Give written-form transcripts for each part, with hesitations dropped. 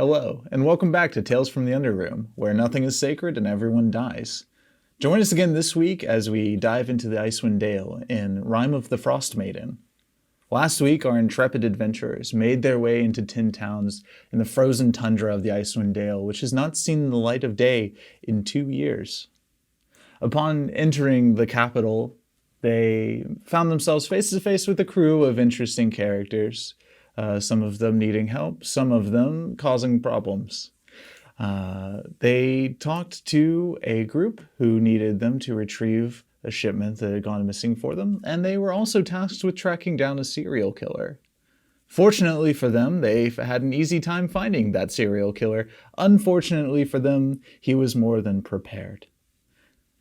Hello, and welcome back to Tales from the Underroom, where nothing is sacred and everyone dies. Join us again this week as we dive into the Icewind Dale in Rime of the Frostmaiden. Last week, our intrepid adventurers made their way into tin towns in the frozen tundra of the Icewind Dale, which has not seen the light of day in 2 years. Upon entering the capital, they found themselves face to face with a crew of interesting characters, some of them needing help, some of them causing problems. They talked to a group who needed them to retrieve a shipment that had gone missing for them, and they were also tasked with tracking down a serial killer. Fortunately for them, they had an easy time finding that serial killer. Unfortunately for them, he was more than prepared.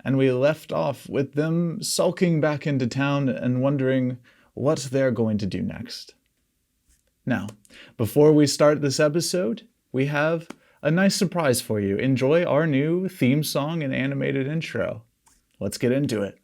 And we left off with them sulking back into town and wondering what they're going to do next. Now, before we start this episode, we have a nice surprise for you. Enjoy our new theme song and animated intro. Let's get into it.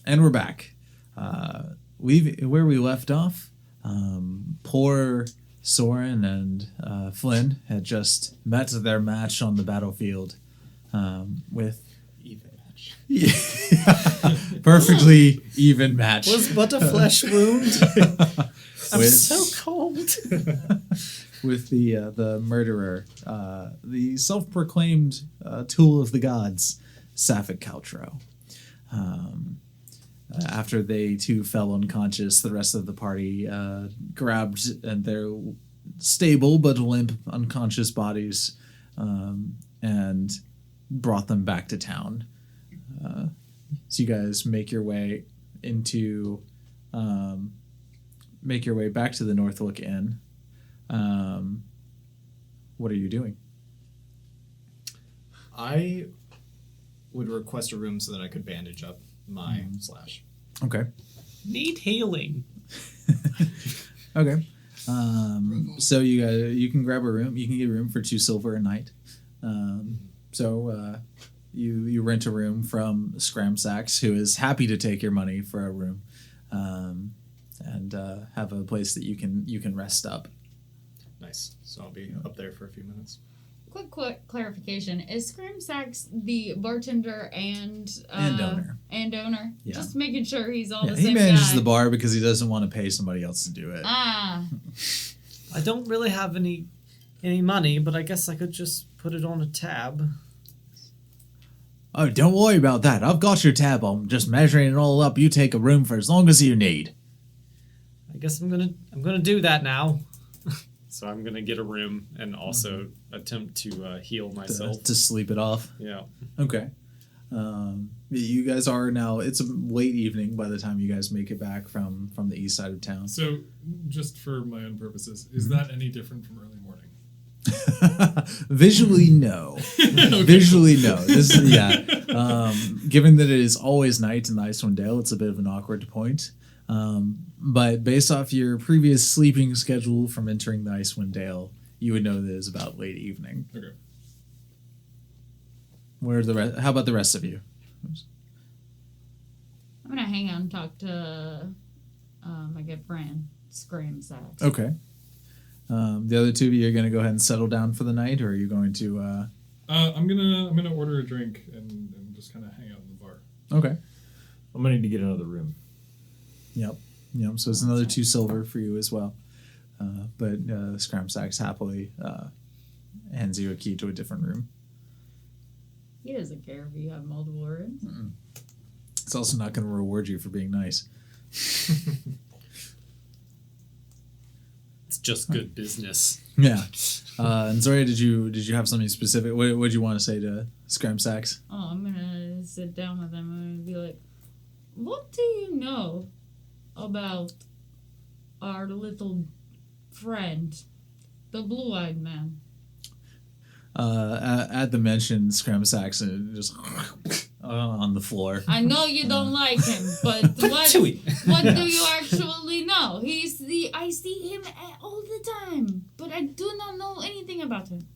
And we're back. Where we left off, poor Soren and Flynn had just met their match on the battlefield with even match. Yeah, perfectly even match. Was but a flesh wound. I'm so cold. With the murderer, the self-proclaimed tool of the gods, Sephek. After they too fell unconscious, the rest of the party grabbed their stable but limp unconscious bodies and brought them back to town. So you guys make your way back to the Northwick Inn. What are you doing? I would request a room so that I could bandage up my slash. Okay. Need healing. Okay. So you can grab a room. You can get a room for 2 silver a night. You rent a room from Scramsax, who is happy to take your money for a room, and have a place that you can rest up. Nice. So I'll be up there for a few minutes. Quick clarification. Is Scrimsax the bartender and owner? And owner? Yeah. Just making sure he's all the same He manages guy. the bar because he doesn't want to pay somebody else to do it. Ah. I don't really have any money, but I guess I could just put it on a tab. Oh, don't worry about that. I've got your tab. I'm just measuring it all up. You take a room for as long as you need. I guess I'm gonna do that now. So I'm going to get a room and also attempt to heal myself. To sleep it off. Yeah. Okay. You guys are now, it's a late evening by the time you guys make it back from the east side of town. So, just for my own purposes, is that any different from early morning? Visually, no. Visually, no. This, yeah. Given that it is always night in the Icewind Dale, it's a bit of an awkward point. But based off your previous sleeping schedule from entering the Icewind Dale, you would know that it's about late evening. Okay. Where's the rest? How about the rest of you? I'm gonna hang out and talk to my good friend, Scream Sax. Okay. The other two of you are going to go ahead and settle down for the night, or are you going to? I'm gonna order a drink and just kind of hang out in the bar. Okay. I'm gonna need to get another room. Yep. So it's another 2 silver for you as well. But Scram Sacks happily hands you a key to a different room. He doesn't care if you have multiple rooms. It's also not going to reward you for being nice. It's just good business. Yeah. And Zoria, did you have something specific? What did you want to say to Scram Sacks? Oh, I'm gonna sit down with him and be like, "What do you know about our little friend, the blue-eyed man?" At the mention, Scram Sacks just on the floor. I know you don't like him, but what do you actually know? I see him all the time, but I do not know anything about him.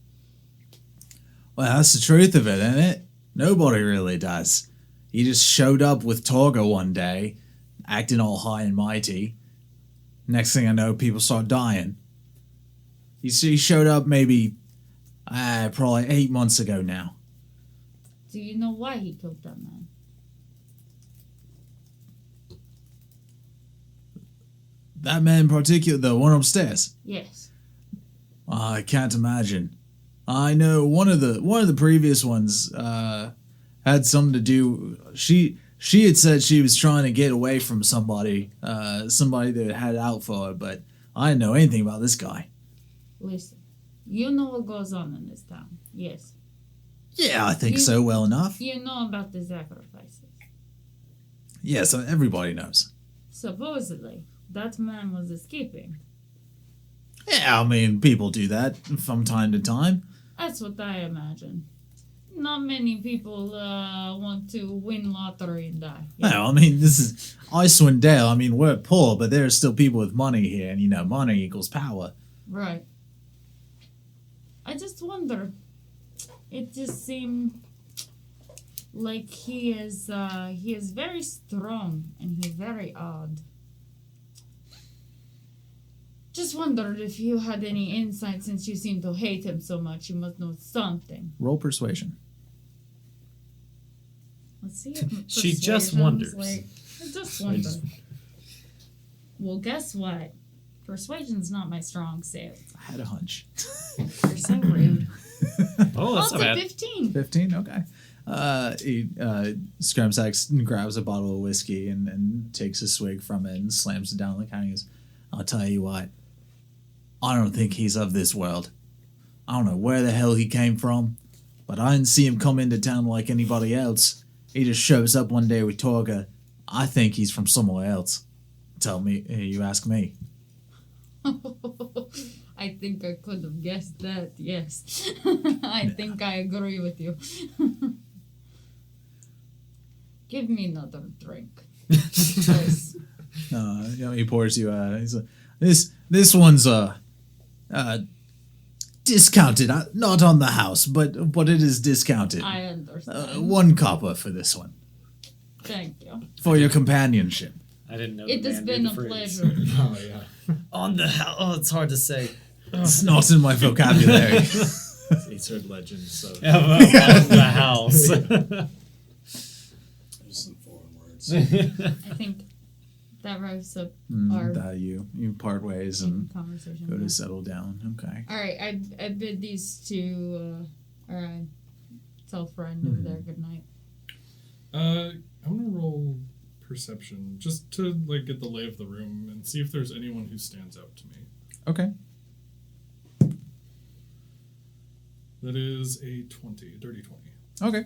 Well, that's the truth of it, isn't it? Nobody really does. He just showed up with Torga one day, acting all high and mighty. Next thing I know, people start dying. He showed up maybe, probably 8 months ago now. Do you know why he killed that man? That man in particular, the one upstairs. Yes. I can't imagine. I know one of the previous ones had something to do. She had said she was trying to get away from somebody that had it out for her, but I didn't know anything about this guy. Listen, you know what goes on in this town. Yes. Yeah, I think so well enough. You know about the sacrifices. Yes, everybody knows. Supposedly, that man was escaping. Yeah, I mean, people do that from time to time. That's what I imagine. Not many people want to win lottery and die. Well, I mean, this is Icewind Dale. I mean, we're poor, but there are still people with money here, and money equals power. Right. I just wonder. It just seemed like he is very strong and he's very odd. Just wondered if you had any insight, since you seem to hate him so much. You must know something. Roll persuasion. Let's see if She just persuasion's wonders. I just wonder. Well, guess what? Persuasion's not my strong suit. I had a hunch. You're so rude. Oh, that's Also, not bad. 15. 15? Okay. Scramsax grabs a bottle of whiskey and takes a swig from it and slams it down on the counter. He goes, I'll tell you what. I don't think he's of this world. I don't know where the hell he came from, but I didn't see him come into town like anybody else. He just shows up one day with Torga. I think he's from somewhere else. Tell me, you ask me. I think I could have guessed that, yes. I think I agree with you. Give me another drink. Please. He pours you he's like, this one's discounted, not on the house, but it is discounted. I understand. 1 copper for this one. Thank you. For your companionship. I didn't know. It the has man been knew a the phrase. pleasure. Oh yeah. On the house. Oh, it's hard to say. It's not in my vocabulary. He's heard legends, so Yeah, on the house. There's some foreign words. I think that wraps up our That you part ways and conversation. go Yeah. to settle down. Okay. All right, I bid these two, tell friend over there good night. I'm gonna roll perception just to get the lay of the room and see if there's anyone who stands out to me. Okay. That is a 20, dirty 20. Okay.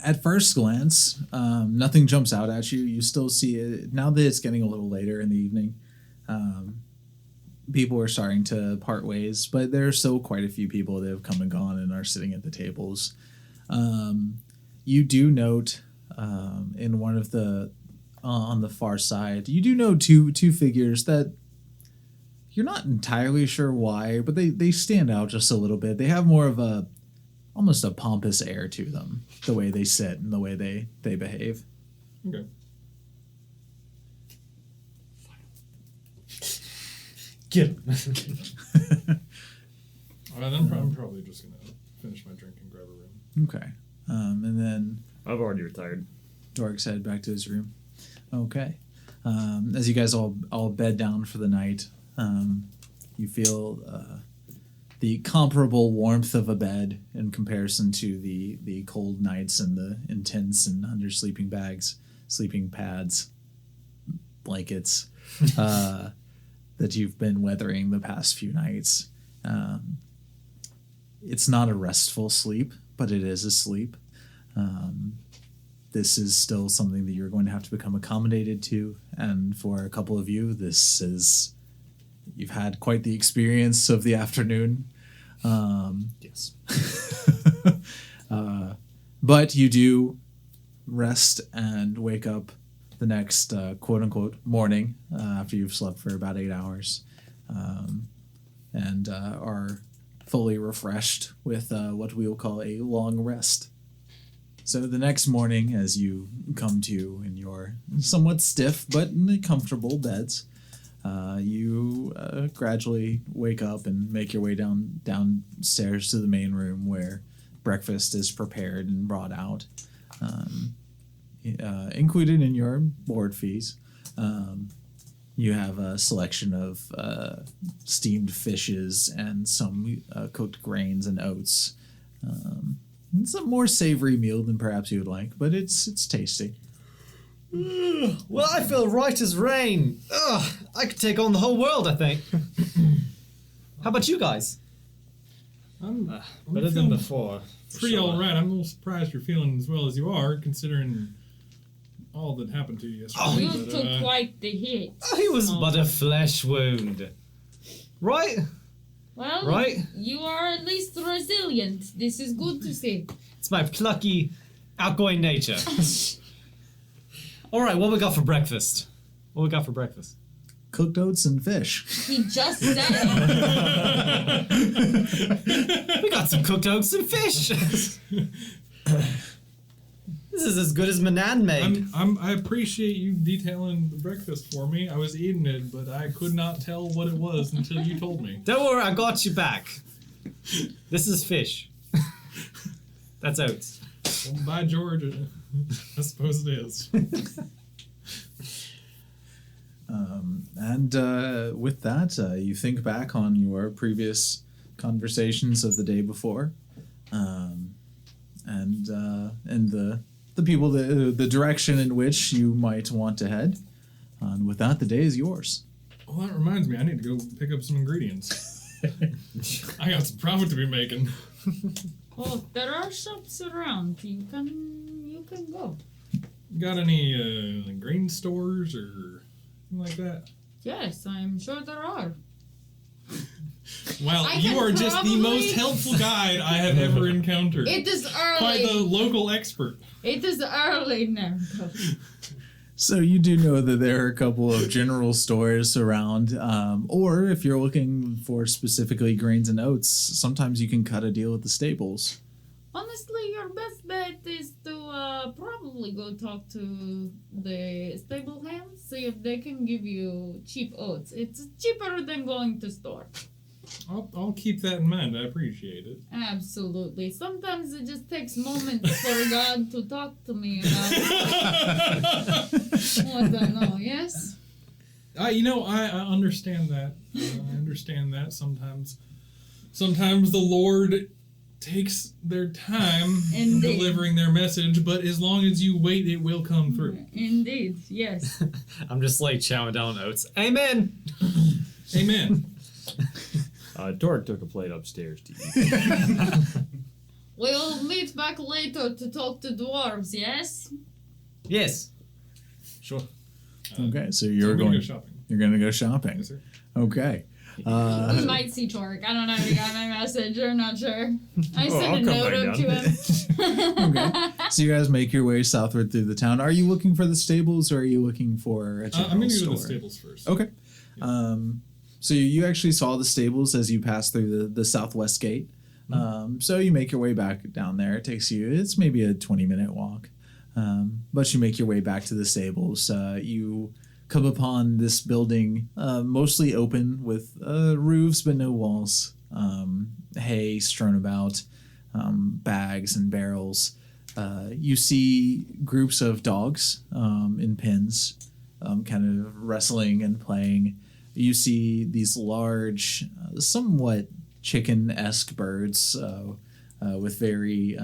At first glance, nothing jumps out at you. You still see it now that it's getting a little later in the evening. people are starting to part ways, but there are still quite a few people that have come and gone and are sitting at the tables. You do note in one of the on the far side, you do know two figures that you're not entirely sure why, but they stand out just a little bit. They have more of a almost a pompous air to them, the way they sit and the way they behave. Okay. Get him. I'm probably just gonna finish my drink and grab a room. Okay. And then I've already retired. Dork's head back to his room. Okay. As you guys all bed down for the night, you feel the comparable warmth of a bed in comparison to the cold nights and the intense and under sleeping bags, sleeping pads, blankets that you've been weathering the past few nights. It's not a restful sleep, but it is a sleep. This is still something that you're going to have to become accommodated to, and for a couple of you, you've had quite the experience of the afternoon. Yes. But you do rest and wake up the next quote-unquote morning after you've slept for about 8 hours, and are fully refreshed with what we will call a long rest. So the next morning, as you come to in your somewhat stiff but comfortable beds, you gradually wake up and make your way downstairs to the main room where breakfast is prepared and brought out, included in your board fees. You have a selection of steamed fishes and some cooked grains and oats. It's a more savory meal than perhaps you would like, but it's tasty. Well, I feel right as rain. Ugh, I could take on the whole world, I think. How about you guys? I'm Better than feeling before. Pretty all right. I'm a little surprised you're feeling as well as you are, considering all that happened to you yesterday. You took quite the hit. He was but a flesh wound. Right? Well, Right? you are at least resilient. This is good to see. It's my plucky, outgoing nature. All right, what we got for breakfast? What we got for breakfast? Cooked oats and fish. He just said. We got some cooked oats and fish. This is as good as Manan made. I appreciate you detailing the breakfast for me. I was eating it, but I could not tell what it was until you told me. Don't worry, I got you back. This is fish. That's oats. Well, by George, I suppose it is. And with that, you think back on your previous conversations of the day before, and the people, the direction in which you might want to head. And with that, the day is yours. Well, that reminds me, I need to go pick up some ingredients. I got some profit to be making. Oh, there are shops around. You can go. Got any like grain stores or something like that? Yes, I'm sure there are. Well, I you can are just the probably- most helpful guide I have ever encountered. It is Quite the early. local expert. It is early now. So you do know that there are a couple of general stores around, or if you're looking for specifically grains and oats, sometimes you can cut a deal with the stables. Honestly, your best bet is to probably go talk to the stable hands, see if they can give you cheap oats. It's cheaper than going to store. I'll keep that in mind. I appreciate it. Absolutely. Sometimes it just takes moments for God to talk to me about what I know, yes? I understand that. I understand that sometimes the Lord takes their time Indeed. delivering their message, but as long as you wait, it will come through. Indeed, yes. I'm just like chowing down oats. Amen. Amen. Dork took a plate upstairs to eat. We'll meet back later to talk to dwarves, yes? Yes. Sure. Okay, so We're you're gonna going. go shopping. You're going to go shopping. Yes, sir. Okay. We might see Torque. I don't know if he got my message. I'm not sure. I sent I'll a come note back to him. Okay. So you guys make your way southward through the town. Are you looking for the stables or are you looking for a general I'm going to go store? to the stables first. Okay. So you actually saw the stables as you passed through the southwest gate. So you make your way back down there. It's maybe a 20-minute walk. But you make your way back to the stables. You come upon this building, mostly open with roofs but no walls. Hay strewn about, bags and barrels. You see groups of dogs in pens, kind of wrestling and playing. You see these large, somewhat chicken-esque birds with very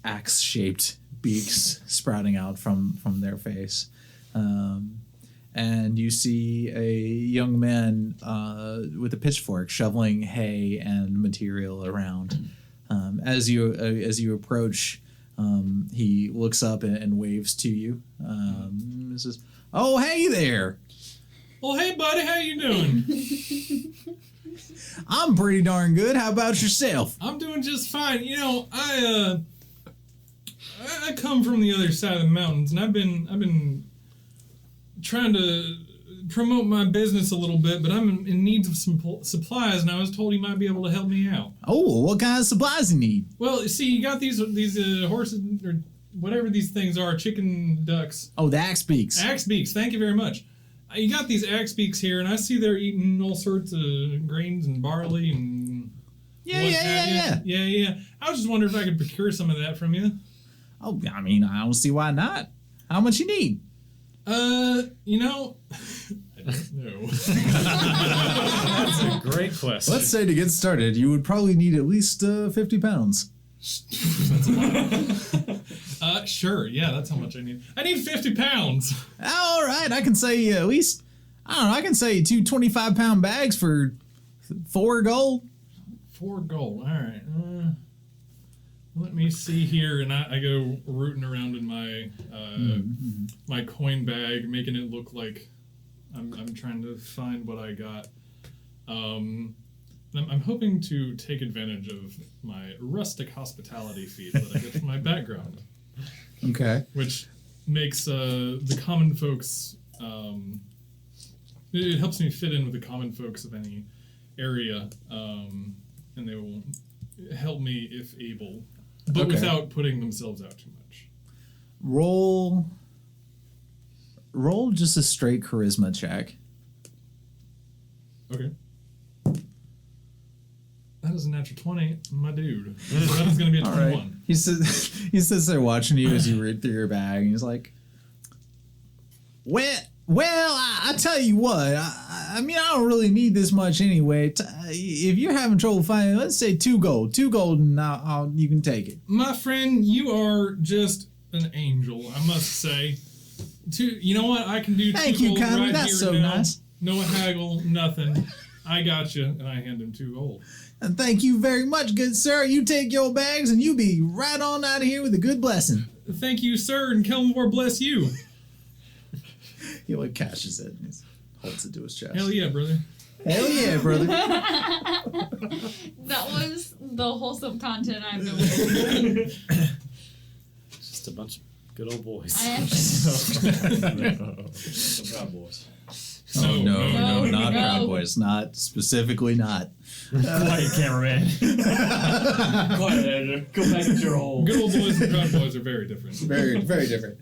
axe-shaped beaks sprouting out from their face. And you see a young man with a pitchfork shoveling hay and material around. As you approach, he looks up and waves to you. And says, "Oh, hey there! Well, hey, buddy, how you doing? I'm pretty darn good. How about yourself?" I'm doing just fine. You know, I come from the other side of the mountains, and I've been trying to promote my business a little bit, but I'm in need of some supplies, and I was told you might be able to help me out. Oh, what kind of supplies you need? Well, you see, you got these horses or whatever these things are, chicken ducks. Oh, the axe beaks. Axe beaks. Thank you very much. You got these axe beaks here, and I see they're eating all sorts of grains and barley and yeah. I was just wondering if I could procure some of that from you. Oh, I mean, I don't see why not. How much you need? You know, I don't know. That's a great question. Let's say to get started, you would probably need at least 50 pounds. Sure, yeah, that's how much I need. I need 50 pounds. All right, I can say at least, I don't know, I can say 2 25-pound bags for 4 gold. 4 gold, all right. Let me see here, and I go rooting around in my my coin bag, making it look like I'm trying to find what I got. I'm hoping to take advantage of my rustic hospitality feat that I get from my background, Okay. which makes the common folks. It helps me fit in with the common folks of any area, and they will help me if able. But Okay. without putting themselves out too much. Roll just a straight charisma check. Okay. That is a natural 20, my dude. So that is going to be a 21. All right. He sits there watching you as you read through your bag, and he's like, Well, I tell you what. I mean, I don't really need this much anyway. If you're having trouble finding, let's say 2 gold. 2 gold, and you can take it. My friend, you are just an angel, I must say. You know what? I can do 2 Thank you, gold Connie. right That's here so now. nice. No haggle, nothing. I got you, and I hand him 2 gold. And thank you very much, good sir. You take your bags, and you be right on out of here with a good blessing. Thank you, sir, and Kelmore bless you. He like cashes it and he holds it to his chest. Hell yeah, brother. Hell yeah, brother. That was the wholesome content I've been waiting. Just a bunch of good old boys. I have Some proud boys. So, No, not no. Proud Boys. Not specifically not. Quiet, cameraman. Quiet, editor. Go back to your hole. Good old boys and proud boys are very different. Very, very different.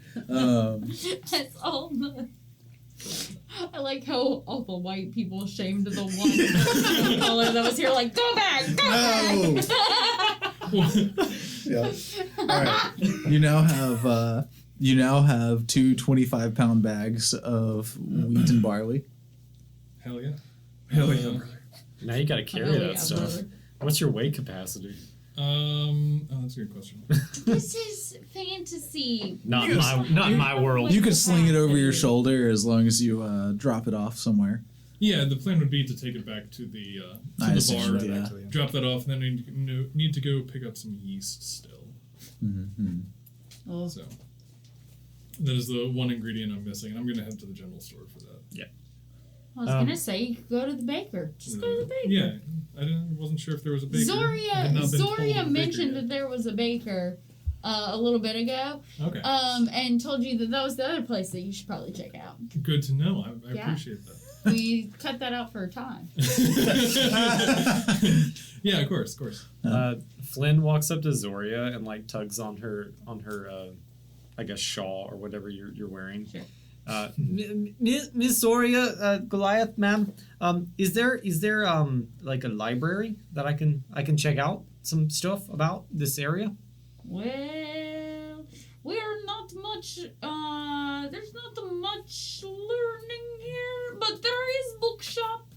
That's all the. I like how all the white people shamed the one color that was here. Like, go back, go back. Yeah. All right. You now have 2 25-pound bags of wheat and barley. Hell yeah. Hell yeah, brother. Now you gotta carry Hell that yeah, stuff. brother. What's your weight capacity? Oh, that's a good question. This is fantasy. Not in my world. You could sling it over your shoulder as long as you drop it off somewhere. Yeah, the plan would be to take it back to the I bar, assumed, yeah. drop that off, and then we need to go pick up some yeast still. Mm-hmm. Oh. So that is the one ingredient I'm missing, and I'm going to head to the general store for that. Yeah. I was gonna say you could go to the baker. Just go to the baker. Yeah, wasn't sure if there was a baker. I had not been told of a Zoria baker mentioned yet. that there was a baker a little bit ago. Okay. And told you that was the other place that you should probably check out. Good to know. I Yeah. appreciate that. We cut that out for a time. Yeah, of course. Flynn walks up to Zoria and like tugs on her I guess shawl or whatever you're wearing. Sure. Miss Zoria, Goliath, ma'am, is there like a library that I can check out some stuff about this area? Well, we are not much, there's not much learning here, but there is bookshop.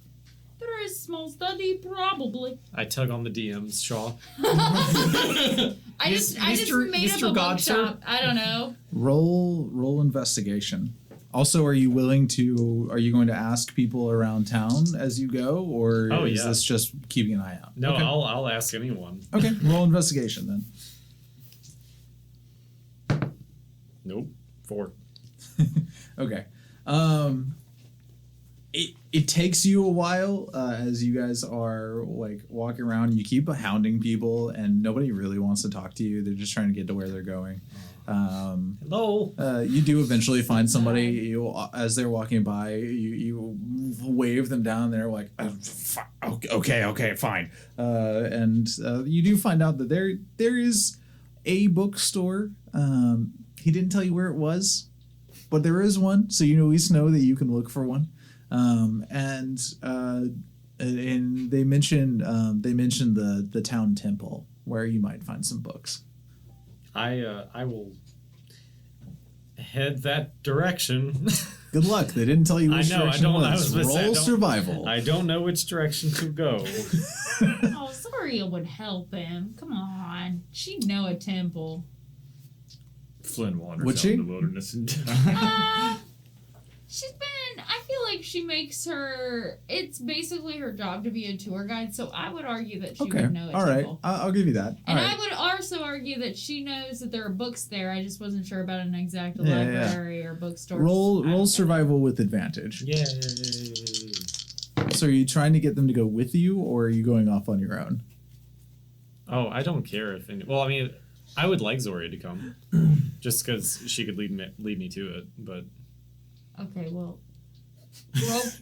There is small study, probably. I tug on the DM's shawl. I just Mr. made up a Godser? bookshop. I don't know. Roll investigation. Also, are you going to ask people around town as you go, or Oh, is yeah. this just keeping an eye out? No, Okay. I'll ask anyone. Okay, roll investigation then. Nope. 4. Okay. It takes you a while as you guys are like walking around. You keep hounding people, and nobody really wants to talk to you. They're just trying to get to where they're going. Hello. You do eventually find somebody. You, as they're walking by, you wave them down. They're like, okay, fine. And you do find out that there is a bookstore. He didn't tell you where it was, but there is one, so you at least know that you can look for one. And they mentioned the town temple where you might find some books. I will head that direction. Good luck. They didn't tell you I which know, I direction don't- it I was. was gonna say, I Roll don't- survival. I don't know which direction to go. Oh, Zoria would help him. Come on. She'd know a temple. Flynn wanders Would out she? in the wilderness and She's been, I feel like she makes it's basically her job to be a tour guide, so I would argue that she Okay. would know a All right. temple. I'll give you that. All And right. I would also argue that she knows that there are books there. I just wasn't sure about an exact Yeah, yeah. library or bookstore. Roll survival with advantage. Yay. So are you trying to get them to go with you, or are you going off on your own? Oh, I don't care if well, I mean, I would like Zoria to come. Just because she could lead me to it, but Okay, well,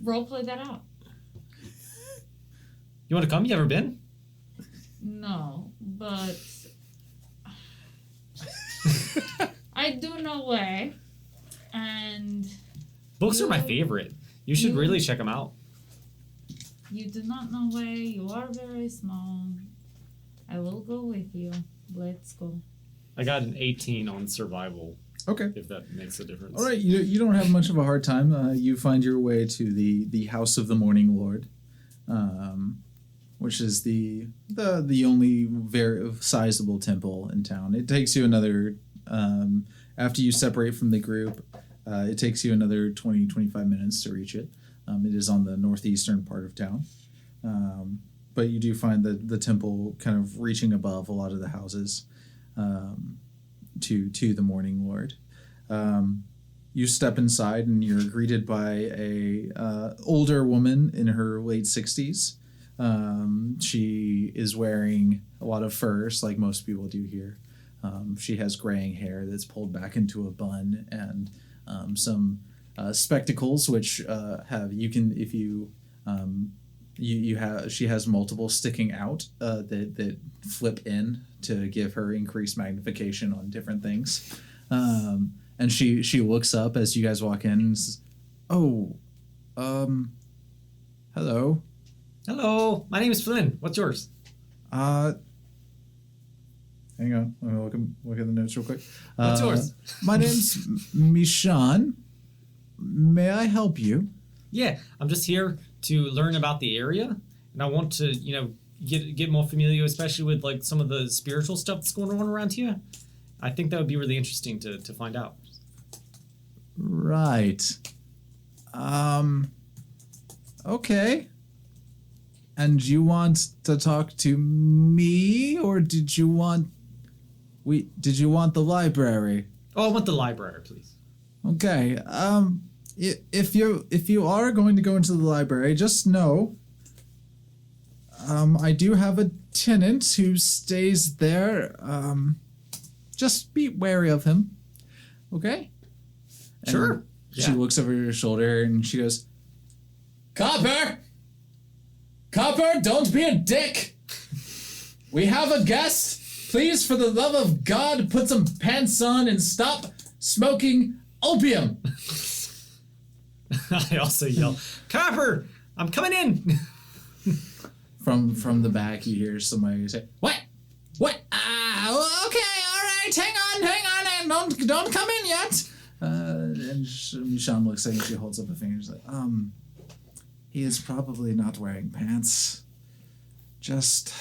role play that out. You want to come? You ever been? No, but I do know way, and Books are my You- favorite. You should you- really check them out. you do not know way. You are very small. I will go with you. Let's go. I got an 18 on survival, Okay. if that makes a difference. All right. You don't have much of a hard time. You find your way to the House of the Morning Lord, which is the only very sizable temple in town. It takes you another after you separate from the group. It takes you another 20-25 minutes to reach it. It is on the northeastern part of town. But you do find the temple kind of reaching above a lot of the houses to the Morning Lord. You step inside and you're greeted by a older woman in her late 60s. She is wearing a lot of furs, like most people do here. She has graying hair that's pulled back into a bun, and some spectacles, which have you can if you you have she has multiple sticking out that flip in to give her increased magnification on different things. And she looks up as you guys walk in and says, "Oh, hello. Hello, my name is Flynn. What's yours? Hang on, let me look at the notes real quick. What's yours? My name's Mishan. May I help you? Yeah, I'm just here to learn about the area, and I want to, get more familiar, especially with like some of the spiritual stuff that's going on around here. I think that would be really interesting to find out. Right. Okay. And you want to talk to me, or did you want the library? Oh, I want the library, please. Okay. if you are going to go into the library, just know, I do have a tenant who stays there. Just be wary of him, okay? Sure. And she looks over her shoulder and she goes, "Copper! Copper, don't be a dick! We have a guest. Please, for the love of God, put some pants on and stop smoking opium." I also yell, "Copper, I'm coming in." From the back, you hear somebody say, "What? What? Okay, all right. Hang on, and don't come in yet." And Michonne looks at him. She holds up a finger. She's like, he is probably not wearing pants. Just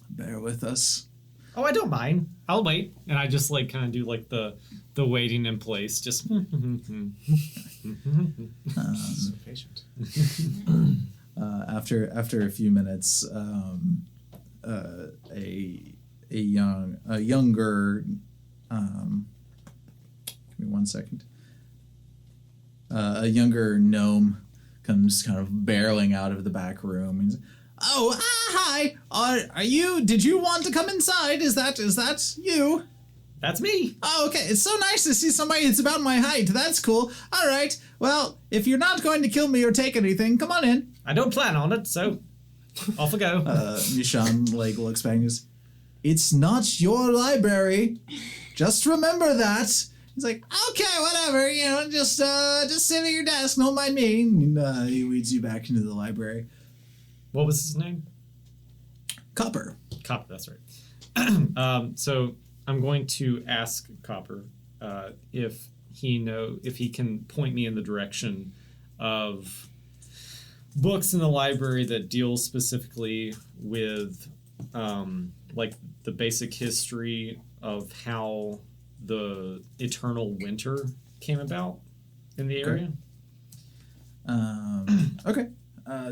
bear with us." Oh, I don't mind. I'll wait. And I just like kind of do like the waiting in place. Just So patient. After a few minutes, a younger, give me 1 second. A younger gnome comes kind of barreling out of the back room. He's, "Oh, hi! Are you? Did you want to come inside? Is that you?" that's me. "Oh, okay. It's so nice to see somebody that's about my height. That's cool. All right. Well, if you're not going to kill me or take anything, come on in." I don't plan on it, so off we go. Michonne looks back and goes, "It's not your library. Just remember that." He's like, "Okay, whatever. Just sit at your desk. Don't mind me." And he leads you back into the library. What was his name? Copper. Copper, that's right. So I'm going to ask Copper if he can point me in the direction of books in the library that deal specifically with like the basic history of how the eternal winter came about in the area. Okay.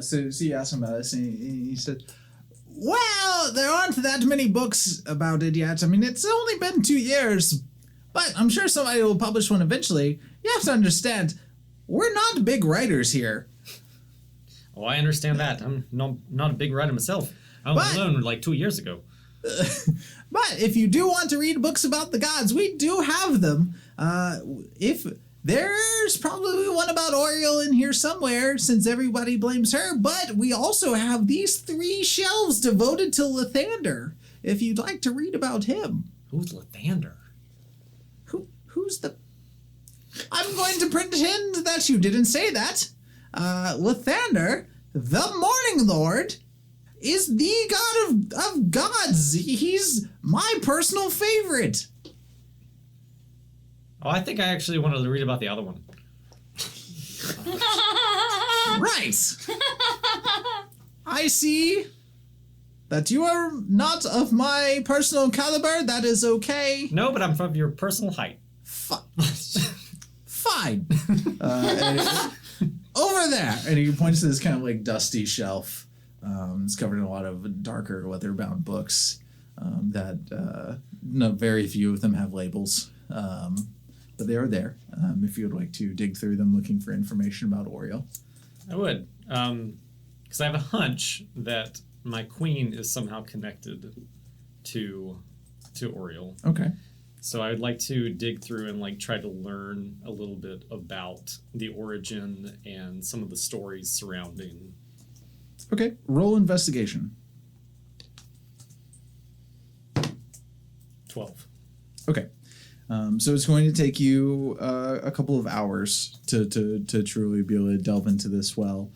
So you asked him about this, and he said, "Well, there aren't that many books about it yet. I mean, it's only been 2 years, but I'm sure somebody will publish one eventually. You have to understand, we're not big writers here." Oh, I understand that. I'm not a big writer myself. I was alone like 2 years ago. But if you do want to read books about the gods, we do have them. If there's probably one about Oriel in here somewhere, since everybody blames her. But we also have these 3 shelves devoted to Lathander, if you'd like to read about him. Who's Lathander? Who's the... I'm going to pretend that you didn't say that. Lathander, the Morning Lord, is the god of gods. He's my personal favorite. Oh, I think I actually wanted to read about the other one. Right. I see that you are not of my personal caliber. That is okay. No, but I'm from your personal height. Fine. Over there. And he points to this kind of like dusty shelf. It's covered in a lot of darker leather-bound books that very few of them have labels. But they are there if you would like to dig through them looking for information about Oriel. I would. Because I have a hunch that my queen is somehow connected to Oriel. Okay. So I would like to dig through and like try to learn a little bit about the origin and some of the stories surrounding. Okay. Roll investigation. 12. Okay. So it's going to take you a couple of hours to truly be able to delve into this well.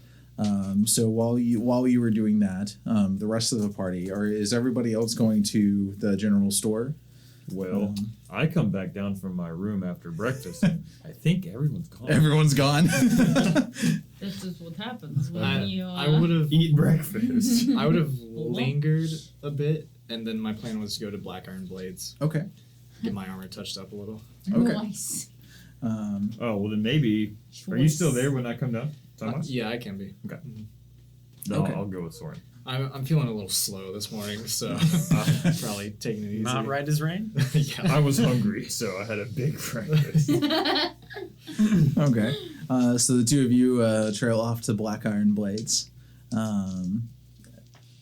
So while you were doing that, the rest of the party, is everybody else going to the general store? Well, I come back down from my room after breakfast, and I think everyone's gone. Everyone's gone. This is what happens when I would have Eat breakfast. I would have lingered a bit, and then my plan was to go to Black Iron Blades, Okay. get my armor touched up a little. Okay. Nice. Oh, well then maybe... Are you still there when I come down? Thomas? Yeah, I can be. No, Okay. I'll go with Soren. I'm feeling a little slow this morning, so probably taking it easy. Not right as rain? Yeah. I was hungry, so I had a big breakfast. Okay. So the two of you trail off to Black Iron Blades.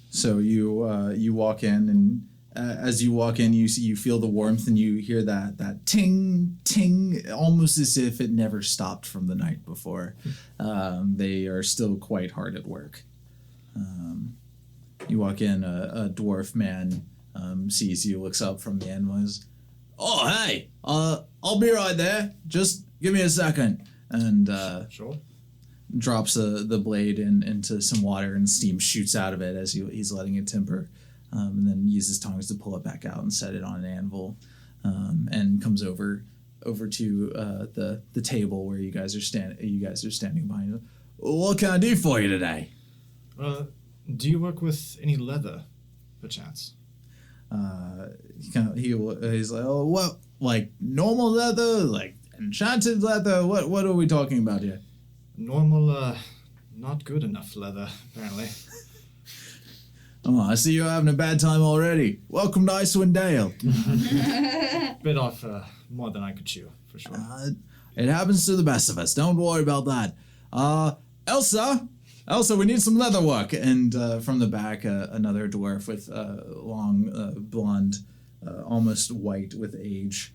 So you walk in, and as you walk in, you feel the warmth, and you hear that ting ting, almost as if it never stopped from the night before. They are still quite hard at work. You walk in, a dwarf man sees you, looks up from the end, was, "Oh hey, I'll be right there. Just give me a second." And Sure. drops the blade into some water, and steam shoots out of it as he's letting it temper, and then uses tongs to pull it back out and set it on an anvil, and comes over to the table where you guys are standing behind. What can I do for you today? Do you work with any leather, perchance? He's like, oh, what, like normal leather, like enchanted leather? What are we talking about here? Normal, not good enough leather, apparently. Oh, I see you're having a bad time already. Welcome to Icewind Dale. Bit off more than I could chew, for sure. It happens to the best of us. Don't worry about that. Elsa, we need some leather work. And from the back, another dwarf with long, blonde, almost white with age,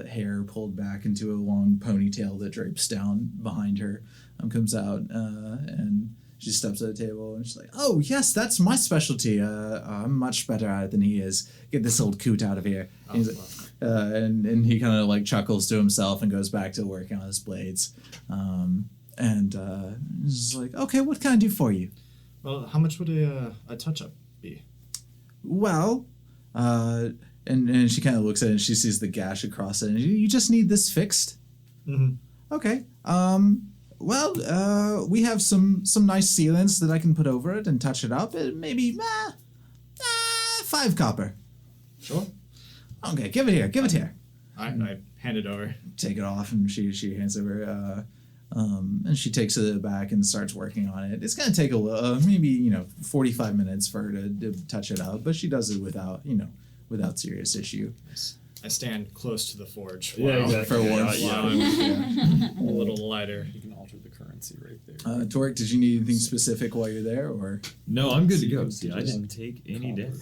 hair pulled back into a long ponytail that drapes down behind her, comes out, and she steps at the table, and she's like, "Oh, yes, that's my specialty. I'm much better at it than he is. Get this old coot out of here." And he's like, and he kind of like chuckles to himself and goes back to working on his blades. And he's like, "Okay, what can I do for you?" Well, how much would a touch-up be? Well, and she kind of looks at it, and she sees the gash across it, and you just need this fixed? Mm-hmm. Okay. Well, we have some nice sealants that I can put over it and touch it up. Maybe 5 copper. Sure. Okay, give it here. I hand it over. Take it off, and she hands over. And she takes it back and starts working on it. It's gonna take a little, maybe 45 minutes for her to touch it up, but she does it without serious issue. I stand close to the forge. Yeah, exactly. For warmth. A little lighter. You can alter the currency right there. Torek, did you need anything specific while you're there, or No, I'm good to go. See, I didn't take any damage.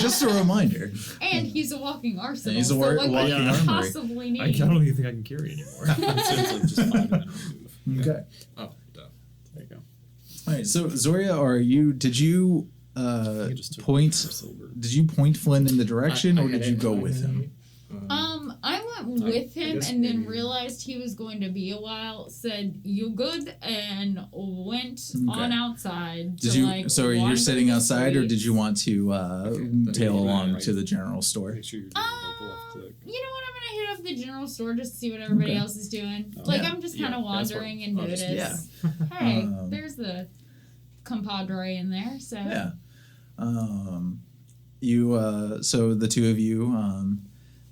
just a reminder? And he's a walking arsenal. He's a so what walking could you armory. possibly need? I don't even think I can carry anymore. So it's like just 5 and then remove. Okay. Oh, duh. There you go. All right. So Zoria, did you You just took point? silver. Did you point Flynn in the direction, or I did had you it- go I with had him? it. I went with him guess and then maybe- realized he was going to be a while, said, "You good?" and went on outside. Did to, you? like, So you're wander sitting the outside, or did streets. you want to tail you're along right. to the general store? Make sure you're doing like the left click. You know what? I'm gonna hit up the general store just to see what everybody Okay. else is doing. Oh, Like yeah. I'm just kind of Yeah, that's wandering what- and I'll notice. just- Hey, Um, there's the compadre in there. So Yeah. So the two of you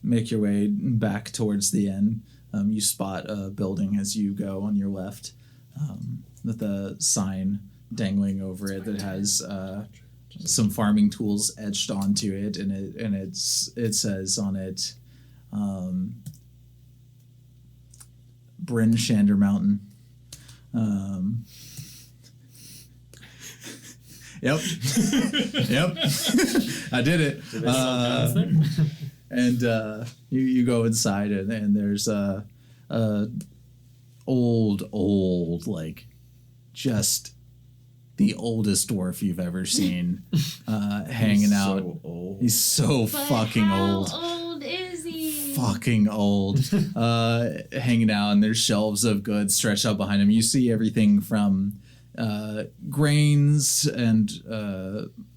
make your way back towards the end. You spot a building as you go on your left, with a sign dangling over it that has some farming tools etched onto it, and it says on it, Bryn Shander Mountain. Yep. Yep. I did it. And you go inside, and there's a old, like, just the oldest dwarf you've ever seen, hanging out. So old. He's so But fucking how old. old is he? Fucking old. Hanging out, and there's shelves of goods stretched out behind him. You see everything from grains and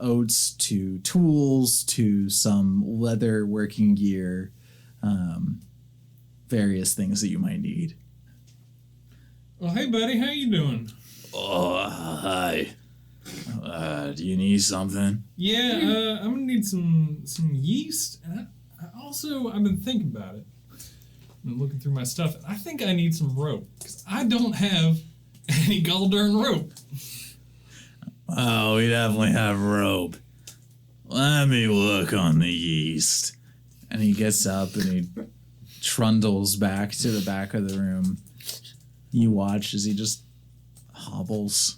oats to tools to some leather working gear, various things that you might need. Well, hey, buddy, how you doing? Oh, hi. Do you need something? Yeah, I'm gonna need some yeast, and I've been thinking about it. I've been looking through my stuff, and I think I need some rope because I don't have any goddamn rope. Oh, we definitely have rope. Let me look on the yeast. And he gets up and he trundles back to the back of the room. You watch as he just hobbles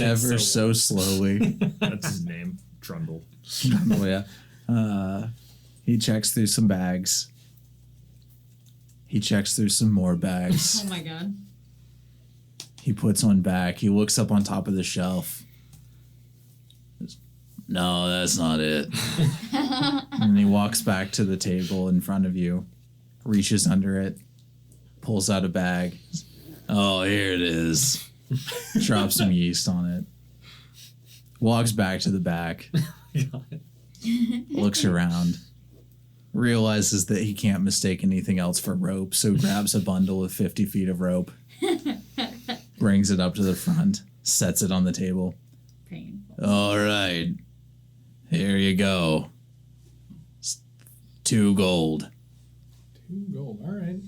ever so slowly. That's his name, Trundle. Oh, yeah. He checks through some bags. He checks through some more bags. Oh my god. He puts one back. He looks up on top of the shelf. No, that's not it. And he walks back to the table in front of you, reaches under it, pulls out a bag. Oh, here it is. Drops some yeast on it. Walks back to the back. Looks around. Realizes that he can't mistake anything else for rope, so grabs a bundle of 50 feet of rope. Brings it up to the front. Sets it on the table. Painful. All right. Here you go. 2 gold. 2 gold. All right.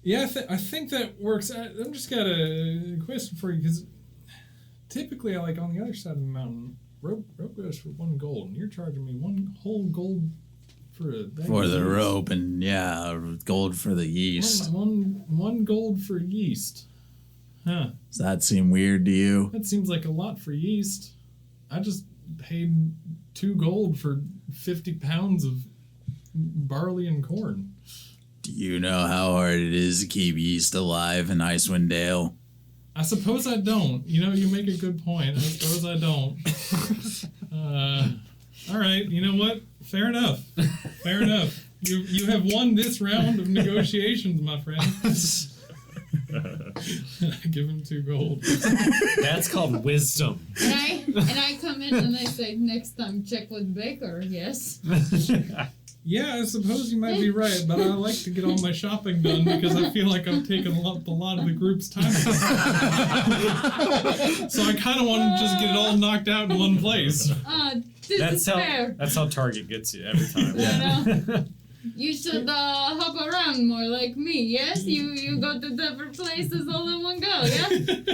Yeah, I think that works. I'm just got a question for you, because typically, I like on the other side of the mountain, rope goes for 1 gold, and you're charging me 1 whole gold for a bag For of the yeast. rope and, gold for the yeast. One gold for yeast. Huh. Does that seem weird to you? That seems like a lot for yeast. I just paid 2 gold for 50 pounds of barley and corn. Do you know how hard it is to keep yeast alive in Icewind Dale? I suppose I don't. You make a good point. I suppose I don't. All right. You know what? Fair enough. Fair enough. You have won this round of negotiations, my friend. Give him 2 gold. That's called wisdom. And I come in and I say, next time check with Baker, yes. Yeah, I suppose you might be right, but I like to get all my shopping done because I feel like I'm taking a lot of the group's time. So I kind of want to just get it all knocked out in one place. This is fair. That's how Target gets you every time. You know? You should hop around more like me, yes? You go to different places all in one go, yeah?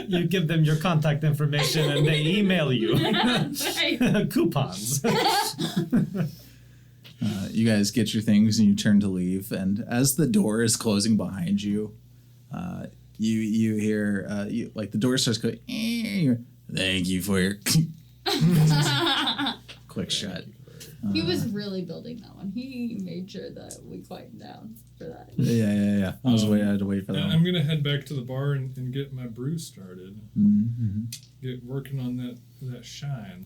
You give them your contact information and they email you Right. coupons. You guys get your things and you turn to leave, and as the door is closing behind you, you hear the door starts going. Thank you for your quick shut. He was really building that one. He made sure that we quieted down for that. Yeah. I had to wait for that. I'm gonna head back to the bar and get my brew started. Mm-hmm. Get working on that shine.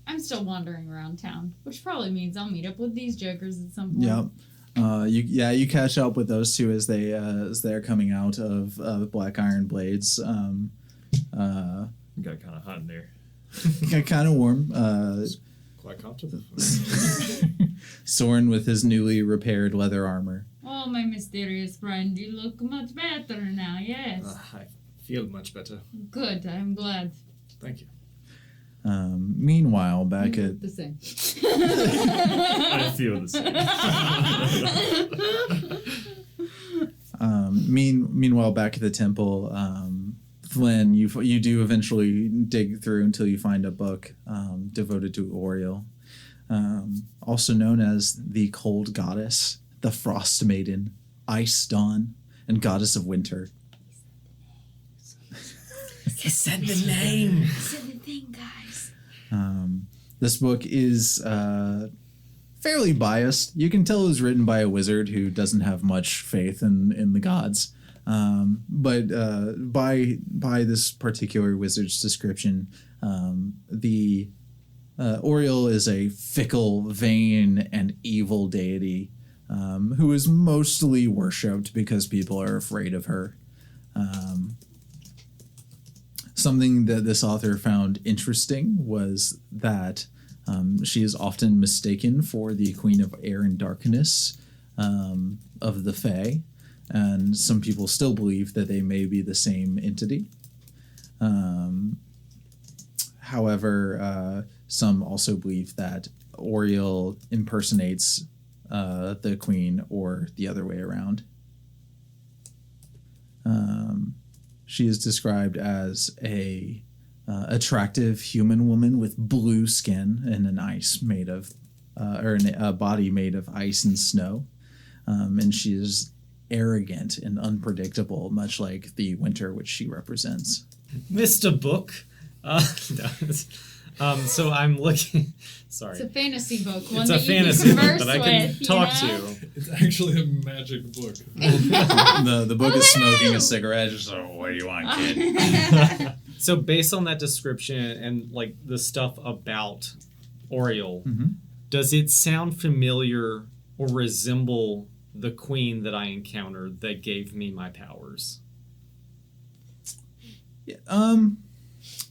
I'm still wandering around town, which probably means I'll meet up with these jokers at some point. Yep. You catch up with those two as they're coming out of Black Iron Blades. Got kind of hot in there. Kind of warm. Quite comfortable. Soren with his newly repaired leather armor. Oh, my mysterious friend, you look much better now, yes. I feel much better. Good, I'm glad. Thank you. Meanwhile, back You at look the same. I feel the same. Meanwhile, back at the temple, Flynn, you do eventually dig through until you find a book devoted to Oriel, also known as the Cold Goddess, the Frostmaiden, Ice Dawn, and Goddess of Winter. You said the name. Said the thing, guys. This book is fairly biased. You can tell it was written by a wizard who doesn't have much faith in the gods. But by this particular wizard's description, the Oriel is a fickle, vain, and evil deity who is mostly worshipped because people are afraid of her. Something that this author found interesting was that she is often mistaken for the Queen of Air and Darkness of the Fae, and some people still believe that they may be the same entity. However, some also believe that Oriel impersonates the Queen or the other way around. She is described as a attractive human woman with blue skin and an ice made of a body made of ice and snow, and she is arrogant and unpredictable, much like the winter which she represents. Mr. Book. No, so I'm looking. Sorry. It's a fantasy book. One It's a that you fantasy can book converse that I can with, talk you know? to. It's actually a magic book. The book Oh, is smoking wow. a cigarette. Just what do you want, kid? So based on that description and like the stuff about Oriole, does it sound familiar or resemble the queen that I encountered that gave me my powers?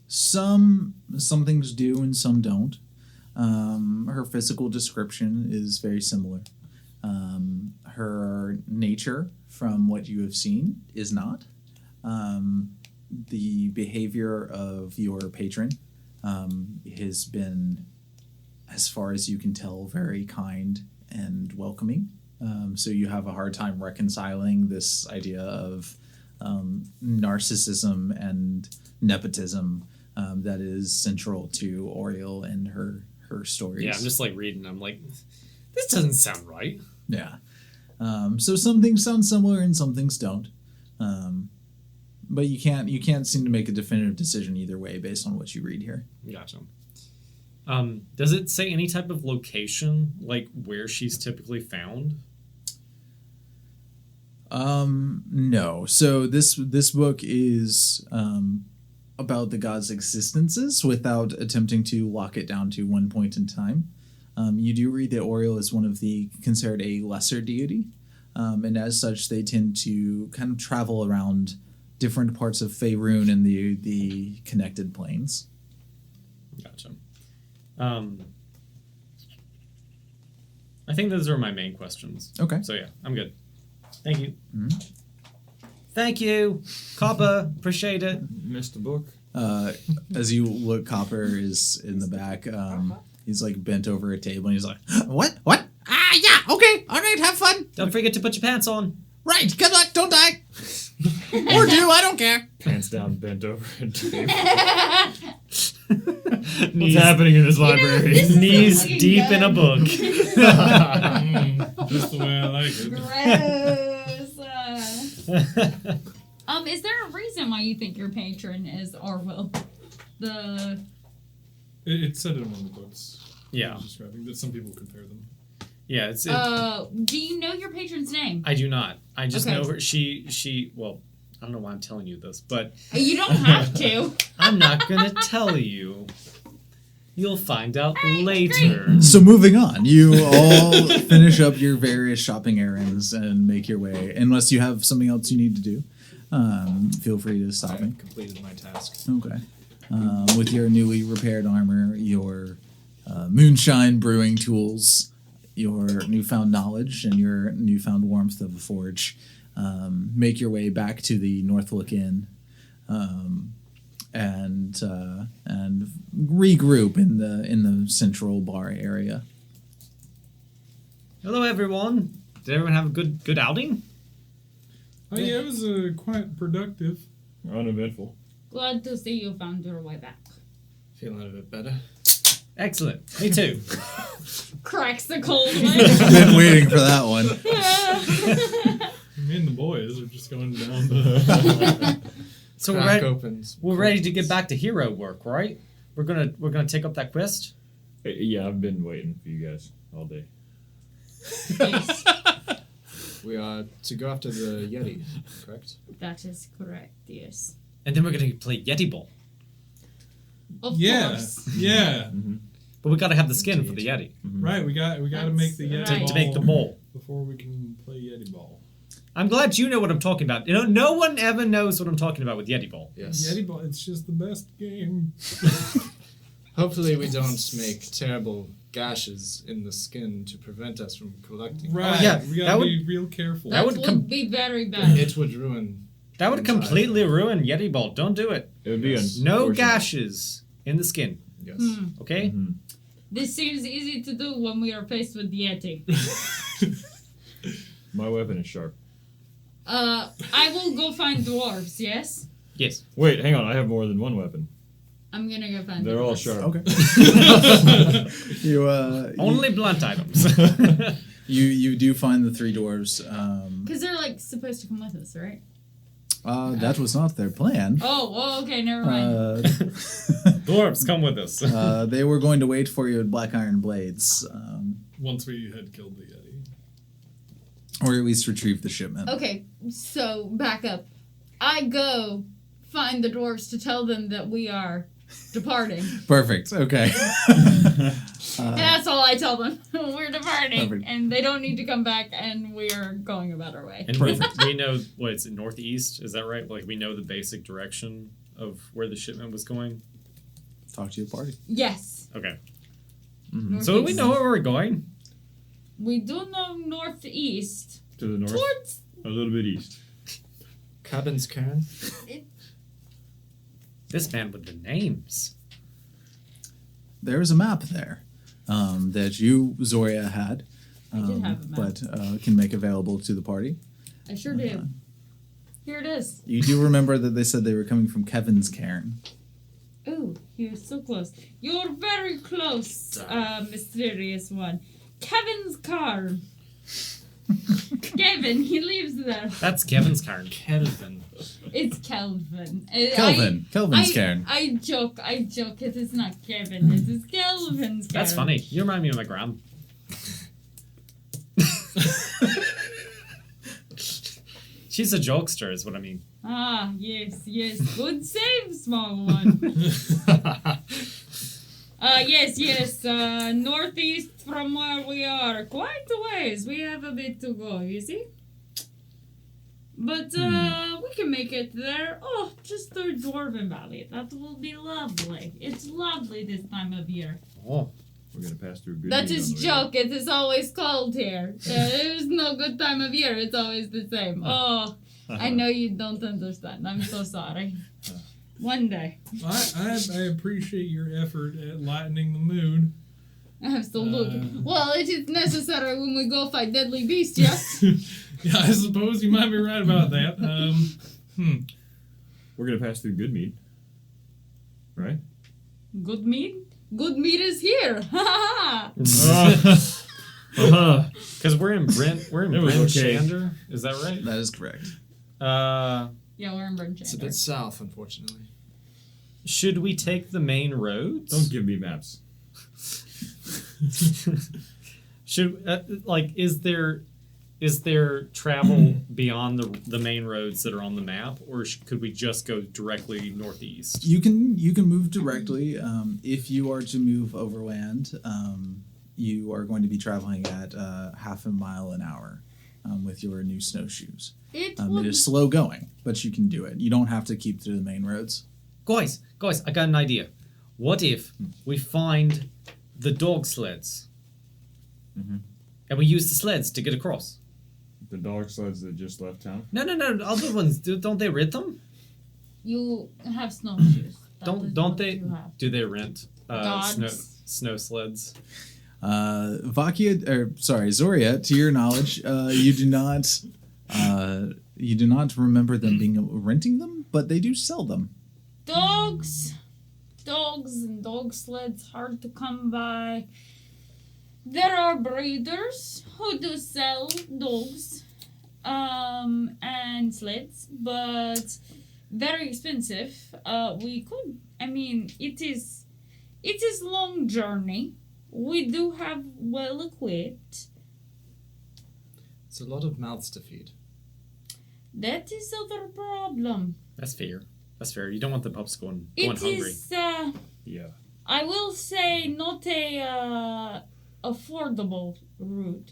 Some things do and some don't. Her physical description is very similar. Her nature, from what you have seen, is not. The behavior of your patron has been, as far as you can tell, very kind and welcoming. So you have a hard time reconciling this idea of narcissism and nepotism that is central to Oriole and her stories. Yeah, I'm just like reading. I'm like, this doesn't sound right. Yeah. So some things sound similar and some things don't. But you can't seem to make a definitive decision either way based on what you read here. Gotcha. Does it say any type of location, like where she's typically found? No. So this book is about the gods' existences without attempting to lock it down to one point in time. You do read that Oriole is considered a lesser deity, and as such, they tend to kind of travel around different parts of Faerun and the connected planes. Gotcha. I think those are my main questions. Okay. So yeah, I'm good. Thank you. Mm-hmm. Thank you, Copper. Appreciate it. Missed a book. As you look, Copper is in the back. He's like bent over a table and he's like, What? Yeah, okay. All right, have fun. Don't forget to put your pants on. Right, good luck, don't die. Or do, I don't care. Pants down, bent over. What's Knees, happening in this library? this is knees fucking deep in a good. book. Just the way I like it. Gross. Is there a reason why you think your patron is Orwell? It said it in one of the books. Yeah. I was describing that some people compare them. Yeah, it's. Do you know your patron's name? I do not. I just Okay. know her. She. Well, I don't know why I'm telling you this, but You don't have to. I'm not gonna tell you. You'll find out later. So moving on, you all finish up your various shopping errands and make your way. Unless you have something else you need to do, feel free to stop me. I completed my task. Okay. With your newly repaired armor, your moonshine brewing tools, your newfound knowledge, and your newfound warmth of the forge, make your way back to the Northlook Inn, and regroup in the central bar area. Hello, everyone. Did everyone have a good outing? Oh yeah, it was quite productive. Uneventful. Glad to see you found your way back. Feeling a bit better. Excellent. Me too. Cracks the cold one. Been waiting for that one. Me and the boys are just going down the. So Crack opens. we're ready to get back to hero work, right? We're gonna take up that quest. Yeah, I've been waiting for you guys all day. Yes, We are to go after the Yeti, correct? that is correct, yes. And then we're gonna play Yeti Ball. Of Yeah, course. yeah. But we gotta have the skin for the Yeti Right, we got to That's make the Yeti right. ball to make the bowl. before we can play Yeti ball. I'm glad you know what I'm talking about. You know, no one ever knows what I'm talking about with Yeti Ball. Yes. Yeti ball, it's just the best game. Hopefully we don't make terrible gashes in the skin to prevent us from collecting. Right, yeah, we that gotta would- be real careful. That would would be very bad. It would ruin. That would Inside. completely ruin Yeti Ball. Don't do it. It would be No unfortunate. gashes in the skin. Yes. Okay. Mhm. This seems easy to do when we are faced with Yeti. My weapon is sharp. I will go find dwarves, yes? Yes. Wait, hang on. I have more than one weapon. I'm gonna go find They're the all doors. sharp. Okay. you Only blunt items. you do find the three dwarves. Because they're like supposed to come with us, right? That was not their plan. Oh, okay, never mind. Dwarves, come with us. They were going to wait for you at Black Iron Blades, Once we had killed the Yeti. or at least retrieve the shipment. Okay, so back up. I go find the dwarves to tell them that we are departing. Perfect. Okay. And that's all I tell them. We're departing, Perfect. and they don't need to come back, and we are going about our way. And we know what it's northeast. Is that right? Like we know the basic direction of where the shipment was going. Talk to your party. Yes. Okay. Northeast. So we know where we're going. We do know northeast. To the north, Towards a little bit east. Cabins, Karen. This man with the names. There is a map there that you, Zoria, had, I did have a map. but can make available to the party. I sure do. Here it is. You do remember that they said they were coming from Kevin's cairn. Ooh, you're so close. You're very close, mysterious one. Kevin's car. Kevin, he lives there. That's Kevin's card. Kelvin. It's Kelvin. Kelvin's cairn. I joke. It is not Kevin. It is Kelvin's cairn. That's funny. You remind me of my gram. She's a jokester, is what I mean. Ah, yes. Good save, small one. Yes. Northeast from where we are. Quite a ways. We have a bit to go, you see? But, we can make it there. Oh, just through Dwarven Valley. That will be lovely. It's lovely this time of year. Oh. We're gonna pass through good. That Meat is on the way joke. It is always cold here. There's no good time of year. It's always the same. Oh, I know you don't understand. I'm so sorry. One day. I appreciate your effort at lightening the mood. Absolutely. Well, it is necessary when we go fight deadly beasts, yes? Yeah, I suppose you might be right about that. We're gonna pass through good meat, right? Good meat? Good meat is here. Ha ha Because we're in Brent. We're in It was Brent okay. Shander. Is that right? That is correct. Yeah, we're in Brunch. It's a bit south, unfortunately. Should we take the main roads? Don't give me maps. Should is there travel beyond the main roads that are on the map, or could we just go directly northeast? You can move directly. If you are to move overland, you are going to be traveling at half a mile an hour with your new snowshoes. It is slow going, but you can do it. You don't have to keep through the main roads. Guys, I got an idea. What if we find the dog sleds, and we use the sleds to get across? The dog sleds that just left town. No, other ones. Don't they rent them? You have snowshoes. Don't they? You have. Do they rent Dogs. snow sleds? Zoria, to your knowledge, you do not remember them renting them, but they do sell them. Dogs and dog sleds hard to come by. There are breeders who do sell dogs and sleds, but very expensive. It is long journey. We do have well equipped. It's a lot of mouths to feed. That is other problem. That's fair. You don't want the pups going It hungry. is Yeah. I will say not a affordable route.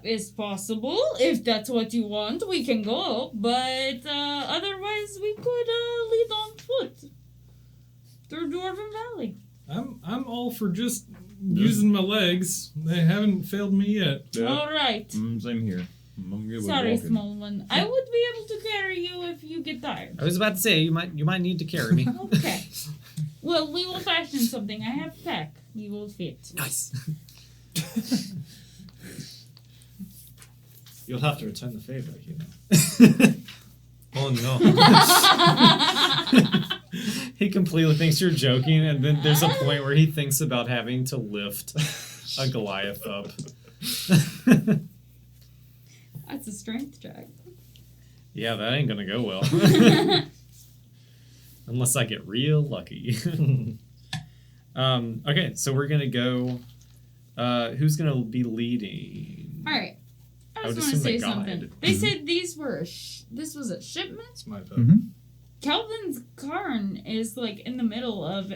Is possible if that's what you want. We can go, but otherwise we could lead on foot through Dwarven Valley. I'm all for just using my legs. They haven't failed me yet. Yeah. All right. Same here. I'm good with Sorry, walking. small one. I would be able to carry you if you get tired. I was about to say you might need to carry me. Okay. Well, we will fashion something. I have pack. You will fit. Nice. You'll have to return the favor, you know. Oh no. He completely thinks you're joking, and then there's a point where he thinks about having to lift a Goliath up. That's a strength check. Yeah, that ain't gonna go well. Unless I get real lucky. Okay, so we're gonna go. Who's gonna be leading? All right. I would just want to assume say the guide. something. They said these were this was a shipment. It's my vote. Mm-hmm. Kelvin's Cairn is like in the middle of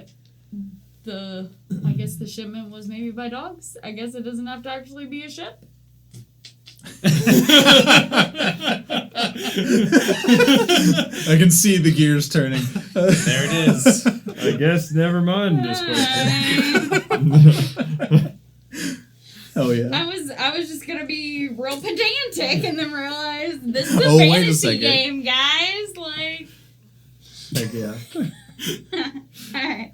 the. I guess the shipment was maybe by dogs. I guess it doesn't have to actually be a ship. I can see the gears turning. There it is. I guess never mind this question. Oh yeah. I was just gonna be real pedantic and then realize this is a Oh, wait a fantasy second. game, guys. Like, Heck yeah. alright.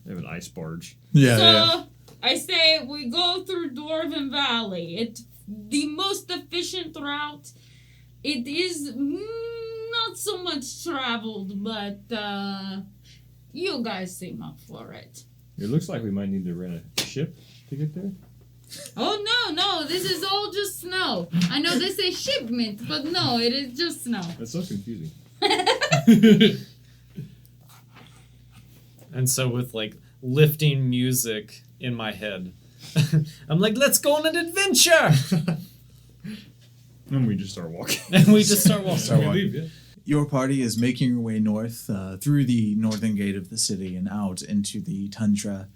They have an ice barge. Yeah, So yeah. I say we go through Dwarven Valley. It's the most efficient route. It is not so much traveled, but you guys seem up for it. It looks like we might need to rent a ship to get there. Oh no, this is all just snow. I know they say shipment, but no, it is just snow. That's so confusing. And so with like lifting music in my head, I'm like, let's go on an adventure. And we just start walking. And we just start walking. We leave, yeah. Your party is making your way north through the northern gate of the city and out into the tundra.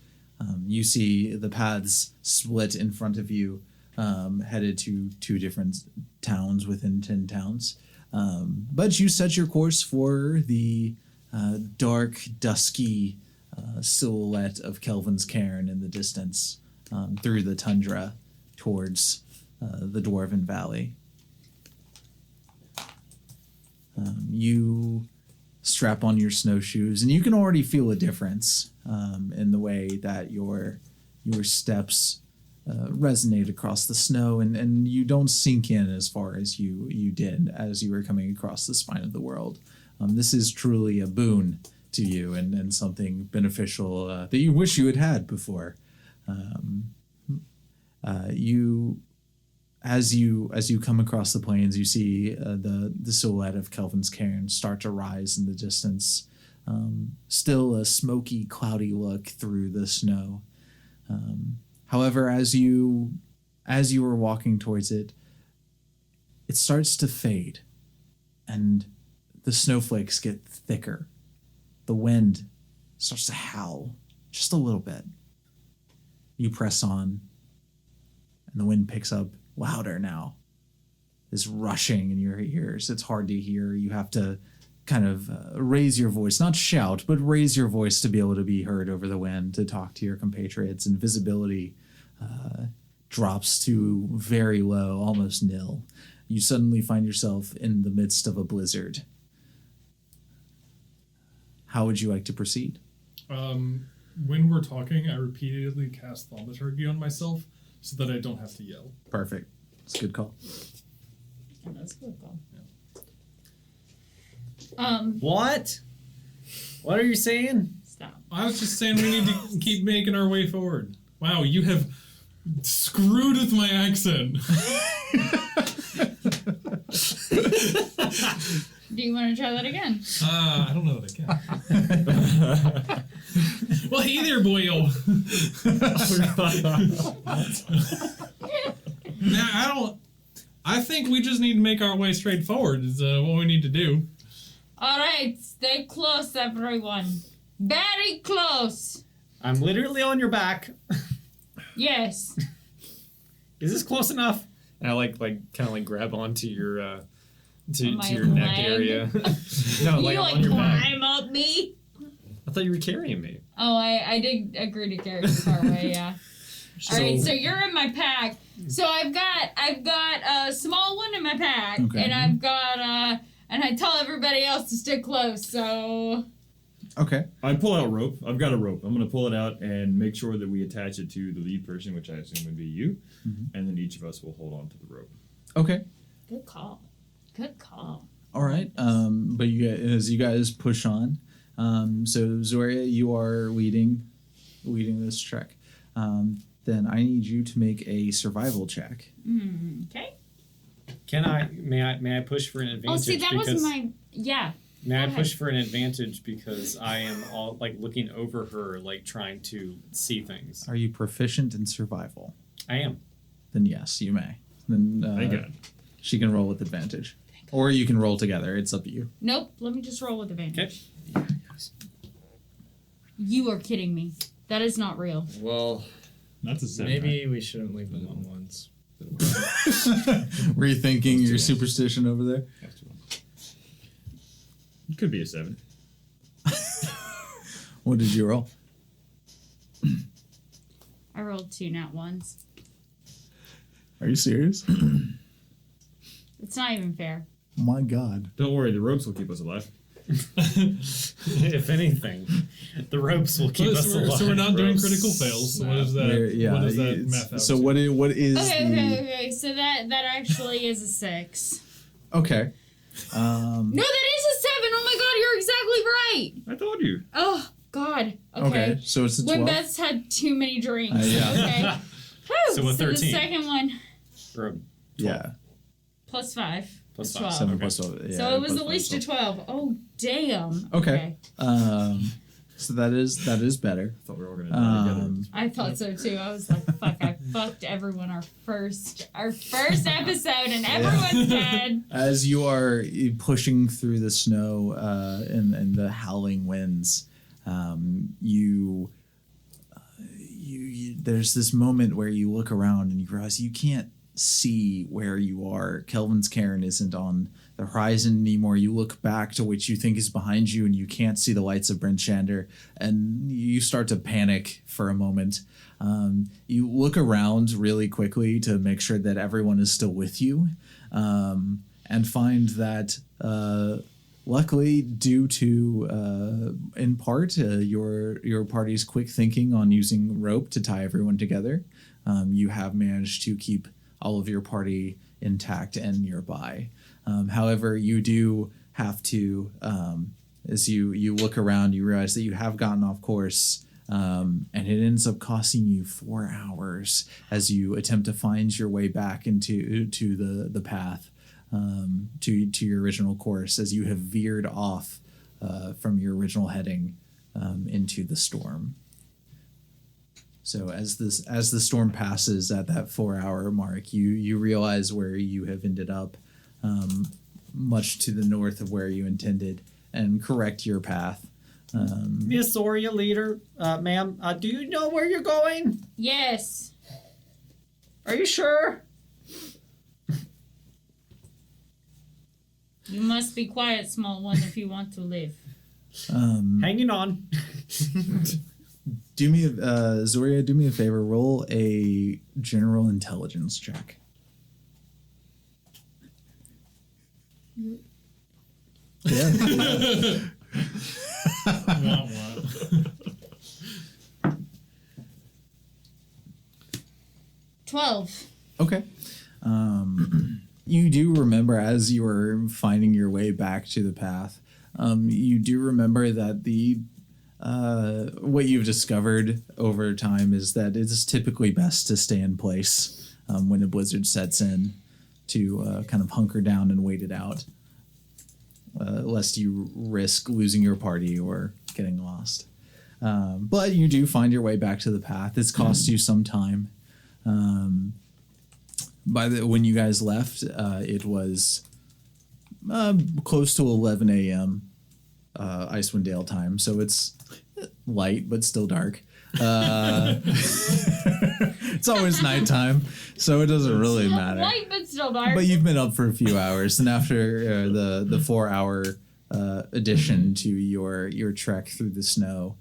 You see the paths split in front of you, headed to two different towns within 10 towns. But you set your course for the dark, dusky silhouette of Kelvin's Cairn in the distance through the tundra towards the Dwarven Valley. You strap on your snowshoes, and you can already feel a difference in the way that your steps resonate across the snow, and you don't sink in as far as you did as you were coming across the spine of the world. This is truly a boon to you, and something beneficial that you wish you had had before. As you come across the plains, you see the silhouette of Kelvin's Cairn start to rise in the distance. Still a smoky, cloudy look through the snow. However, as you were walking towards it, it starts to fade, and the snowflakes get thicker. The wind starts to howl just a little bit. You press on, and the wind picks up louder now. This rushing in your ears. It's hard to hear. You have to kind of raise your voice, not shout, but raise your voice to be able to be heard over the wind, to talk to your compatriots, and visibility drops to very low, almost nil. You suddenly find yourself in the midst of a blizzard. How would you like to proceed? When we're talking, I repeatedly cast thaumaturgy on myself so that I don't have to yell. Perfect. It's a good call. Yeah, that's a good call. What? What are you saying? Stop. I was just saying we need to keep making our way forward. Wow, you have screwed with my accent. Do you want to try that again? I don't know that I can. Well, hey there, boyo. Nah, I think we just need to make our way straight forward is what we need to do. All right, stay close, everyone. Very close. I'm literally on your back. Yes. Is this close enough? And I like kind of grab onto your to My your neck leg? area. No, You like like on your back. climb up me? I thought you were carrying me. Oh, I did agree to carry you far away, yeah. All right, so you're in my pack. So I've got a small one in my pack, Okay. and I've got and I tell everybody else to stick close. So Okay. I pull out rope. I've got a rope. I'm going to pull it out and make sure that we attach it to the lead person, which I assume would be you. Mm-hmm. And then each of us will hold on to the rope. Okay. good call. Good call. All right. But as you guys push on, So Zoria, you are leading this trek. Then I need you to make a survival check. Okay. May I push for an advantage? Oh, see, that was my... Yeah. May I Go push for an advantage because I am all like looking over her, like trying to see things. Are you proficient in survival? I am. Then yes, you may. Then Thank God. she can roll with advantage. Or you can roll together. It's up to you. Nope. Let me just roll with Okay. advantage. You are kidding me. That is not real. Well, That's a 7. maybe we shouldn't leave them on ones. Rethinking your superstition over there. It could be a 7. What did you roll? I rolled 2 nat ones. Are you serious? It's not even fair. My God. Don't worry, the ropes will keep us alive. If anything, the ropes will keep us alive. So we're not doing Ropes. critical fails. So No. what is that? Yeah, what does that it's- math out so to? what is Okay, the... okay. So that actually is a 6. Okay. No, that is a 7. Oh my God, you're exactly right. I told you. Oh God. Okay. Okay, so it's a 12. When Beth's had too many drinks. Yeah. Okay. Whew, So a 13. the second one Or a Yeah. plus 5. Plus is 5. 12. 7 Okay. plus 12. Yeah, So it was plus at least a 12. 12. Oh damn. Okay. So that is better. I thought we were all gonna die together. I thought so too. I was like, fuck, I fucked everyone our first episode and everyone's dead. As you are pushing through the snow and the howling winds, you there's this moment where you look around and you realize you can't see where you are. Kelvin's cairn isn't on the horizon anymore. You look back to what you think is behind you and you can't see the lights of Bryn Shander, and you start to panic for a moment. You look around really quickly to make sure that everyone is still with you, and find that luckily, due to in part your party's quick thinking on using rope to tie everyone together, you have managed to keep all of your party intact and nearby. However, you do have to, as you look around, you realize that you have gotten off course, and it ends up costing you 4 hours as you attempt to find your way back into the path, to your original course, as you have veered off from your original heading into the storm. So as the storm passes at that 4 hour mark, you realize where you have ended up, much to the north of where you intended, and correct your path. Miss Zoria, leader, ma'am, do you know where you're going? Yes. Are you sure? You must be quiet, small one, if you want to live. Hanging on. Do me, Zoria, do me a favor. Roll a general intelligence check. Yeah. Wah, wah. 12. Okay. You do remember, as you were finding your way back to the path, you do remember that the what you've discovered over time is that it's typically best to stay in place when a blizzard sets in, to kind of hunker down and wait it out, lest you risk losing your party or getting lost. But you do find your way back to the path. It's cost you some time. When you guys left, it was close to 11 a.m. Icewind Dale time, so it's light but still dark. It's always nighttime, so it doesn't really matter. Light but still dark. But you've been up for a few hours, and after the 4 hour addition to your trek through the snow,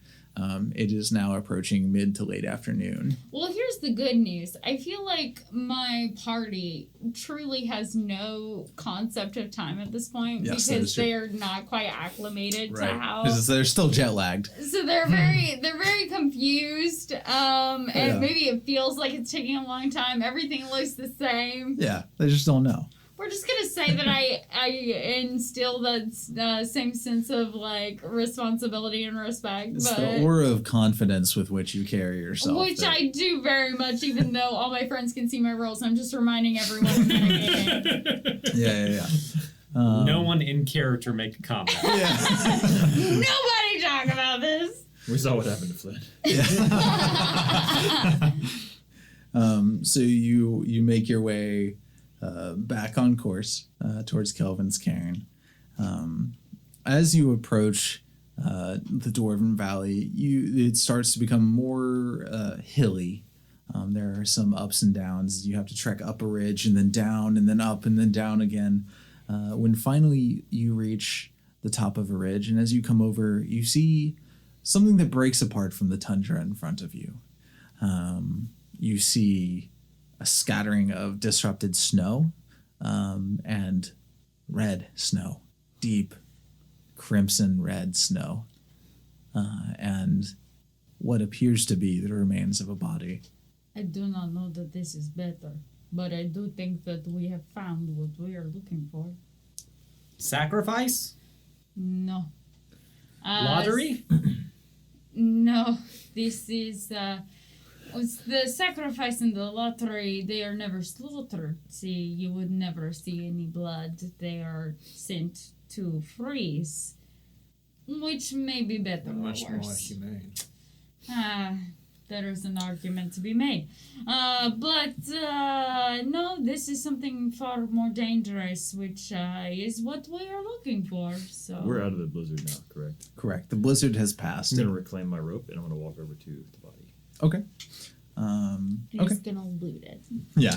it is now approaching mid to late afternoon. Well, here's the good news. I feel like my party truly has no concept of time at this point, Yes, that is because true. they're not quite acclimated to how. Because they're still jet lagged. So they're very confused, and Yeah. maybe it feels like it's taking a long time. Everything looks the same. Yeah, they just don't know. We're just gonna say that I instill that same sense of like responsibility and respect, It's but the aura of confidence with which you carry yourself. which that- I do very much, even though all my friends can see my rolls. I'm just reminding everyone that Yeah. No one in character make a comment. nobody talk about this. We saw what happened to Flynn. So you make your way back on course towards Kelvin's Cairn. As you approach the Dwarven Valley, it starts to become more hilly. There are some ups and downs. You have to trek up a ridge and then down and then up and then down again. When finally you reach the top of a ridge, and as you come over, you see something that breaks apart from the tundra in front of you. You see a scattering of disrupted snow and red snow, deep crimson red snow, and what appears to be the remains of a body. I do not know that this is better, but I do think that we have found what we are looking for. Sacrifice? No. Lottery? No, this is it's the sacrifice and the lottery. They are never slaughtered. See, you would never see any blood. They are sent to freeze, which may be better or Much more worse. humane. There is an argument to be made. But no, this is something far more dangerous, which is what we are looking for. So We're out of the blizzard now, correct? Correct. The blizzard has passed. I'm going to reclaim my rope and I'm going to walk over to the body. Okay. he's gonna loot it. Yeah.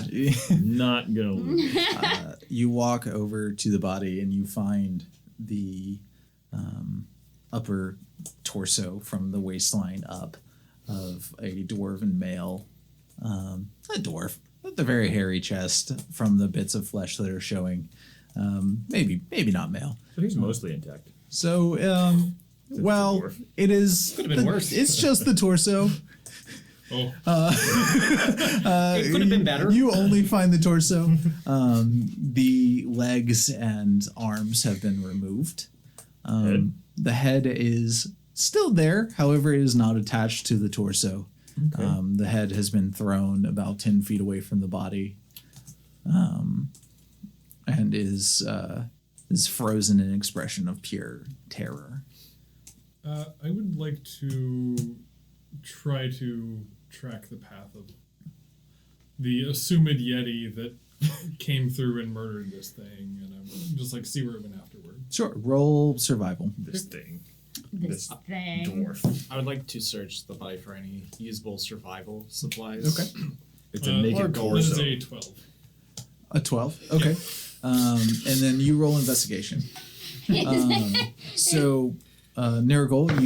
Not going to lose. You walk over to the body and you find the upper torso from the waistline up of a dwarven male. A dwarf with a very hairy chest from the bits of flesh that are showing. Maybe not male. But he's mostly intact. So, well, dwarf. it is. Could have been worse. It's just the torso. Oh, It could have been better. You only find the torso. The legs and arms have been removed. Head? The head is still there, however, it is not attached to the torso. Okay. The head has been thrown about 10 feet away from the body, and is frozen in an expression of pure terror. I would like to try to track the path of the assumed Yeti that came through and murdered this thing, and just like see where it went afterward. Sure, roll survival. This thing. This thing. Dwarf. I would like to search the body for any usable survival supplies. Okay. It's a naked That is torso. a 12. A 12. Okay. And then you roll investigation. So, Nirgal,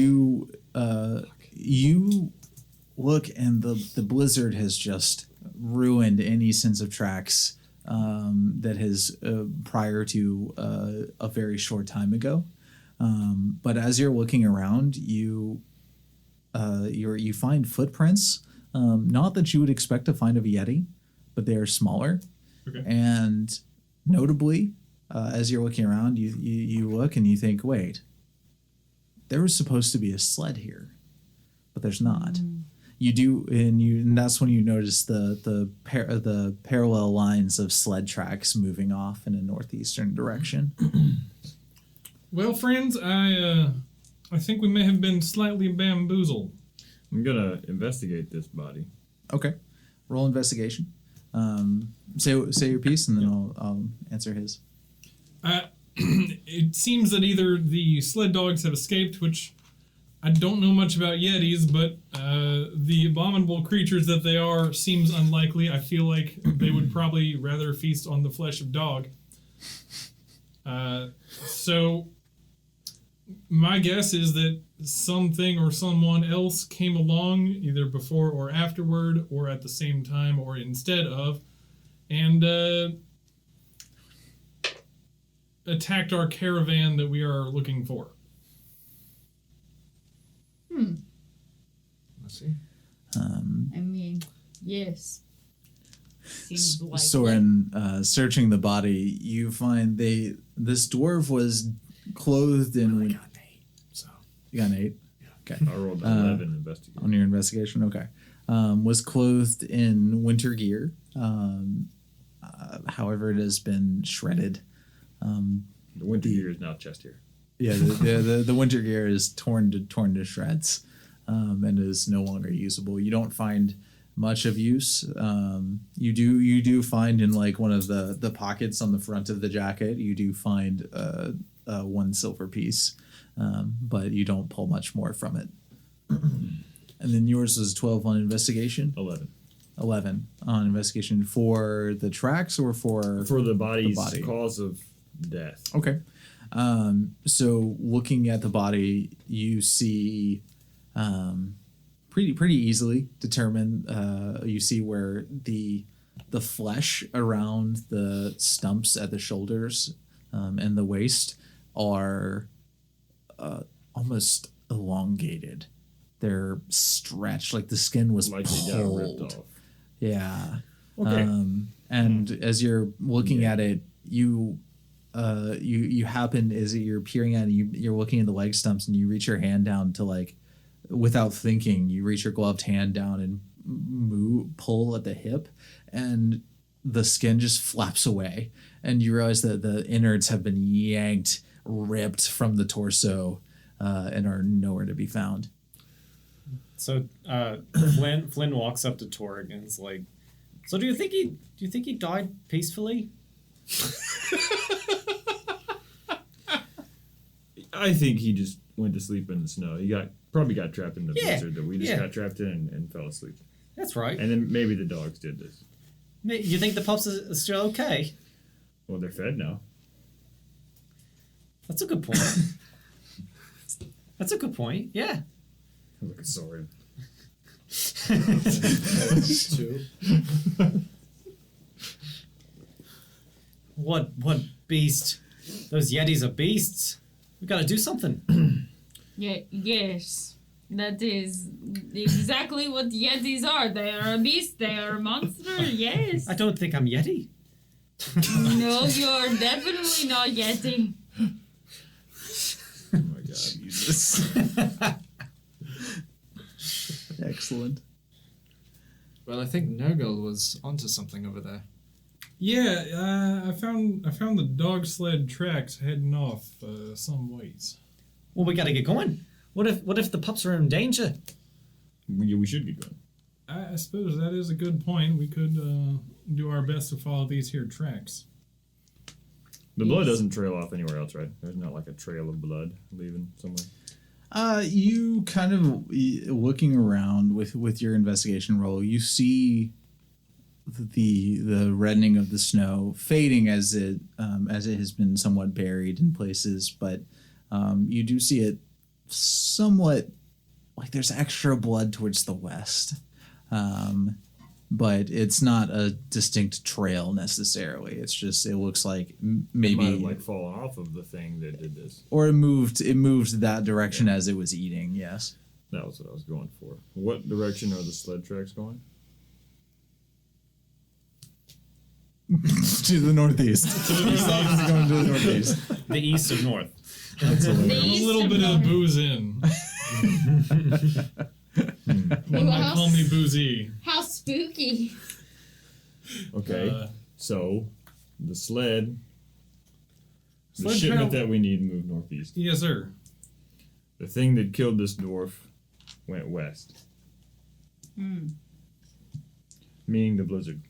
you look, and the blizzard has just ruined any sense of tracks that has prior to a very short time ago. But as you're looking around, you find footprints. Not that you would expect to find of a Yeti, but they are smaller. Okay. And notably, as you're looking around, you look and you think, wait, there was supposed to be a sled here, but there's not. You do, and that's when you notice the parallel lines of sled tracks moving off in a northeastern direction. Well, friends, I think we may have been slightly bamboozled. I'm going to investigate this body. Okay, roll investigation. Say your piece, and then I'll answer his. It seems that either the sled dogs have escaped, which I don't know much about Yetis, but the abominable creatures that they are seems unlikely. I feel like they would probably rather feast on the flesh of dog. So my guess is that something or someone else came along either before or afterward or at the same time or instead of, and attacked our caravan that we are looking for. Let's see. I mean, yes. Seems like Soren, searching the body, you find this dwarf was clothed in. I got an 8. So You got an 8? I rolled an 11 investigation. On your investigation. Okay, was clothed in winter gear. However, it has been shredded. The winter gear is now chest hair. Yeah, the winter gear is torn to shreds, and is no longer usable. You don't find much of use. You do find in like one of the pockets on the front of the jacket, you do find 1 silver piece, but you don't pull much more from it. And then yours was 12 on investigation. 11 on investigation for the tracks or for the body's body. Cause of death. Okay. So looking at the body, you see pretty easily determine. You see where the flesh around the stumps at the shoulders and the waist are almost elongated. They're stretched, like the skin was Like they got ripped pulled. off. Yeah. Okay. And as you're looking at it, you happen as you're peering at it, you're looking at the leg stumps and you reach your hand down to like, without thinking, you reach your gloved hand down and pull at the hip, and the skin just flaps away, and you realize that the innards have been yanked, ripped from the torso, and are nowhere to be found. So Flynn walks up to Torg and is like, "So do you think he died peacefully?" I think he just went to sleep in the snow. He probably got trapped in the Yeah, blizzard that we just yeah. got trapped in and fell asleep. That's right. And then maybe the dogs did this. You think the pups are still okay? Well, they're fed now. That's a good point. That's a good point. Yeah. I'm looking sorry. that's 2. What beast? Those Yetis are beasts. We gotta do something. Yeah, yes. That is exactly what Yetis are. They are a beast, they are a monster, yes. I don't think I'm Yeti. No, you're definitely not Yeti. Oh my god. Jesus. Excellent. Well, I think Nurgle was onto something over there. Yeah, I found the dog sled tracks heading off some ways. Well, we gotta get going. What if the pups are in danger? We should get going. I suppose that is a good point. We could do our best to follow these here tracks. The blood doesn't trail off anywhere else, right? There's not like a trail of blood leaving somewhere. You kind of looking around with your investigation roll, you see the reddening of the snow fading as it has been somewhat buried in places, but you do see it somewhat like there's extra blood towards the west, but it's not a distinct trail necessarily. It's just it looks like maybe It might have like fallen off of the thing that did this. or it moved that direction as it was eating. Yes. That was what I was going for. What direction are the sled tracks going? To the northeast. It's going to the northeast. The east of north. That's hilarious. A little bit of booze in. One might call me boozy. How spooky. Okay, so the sled, the Sled shipment travel- that we need moved northeast. Yes, sir. The thing that killed this dwarf went west. Meaning the blizzard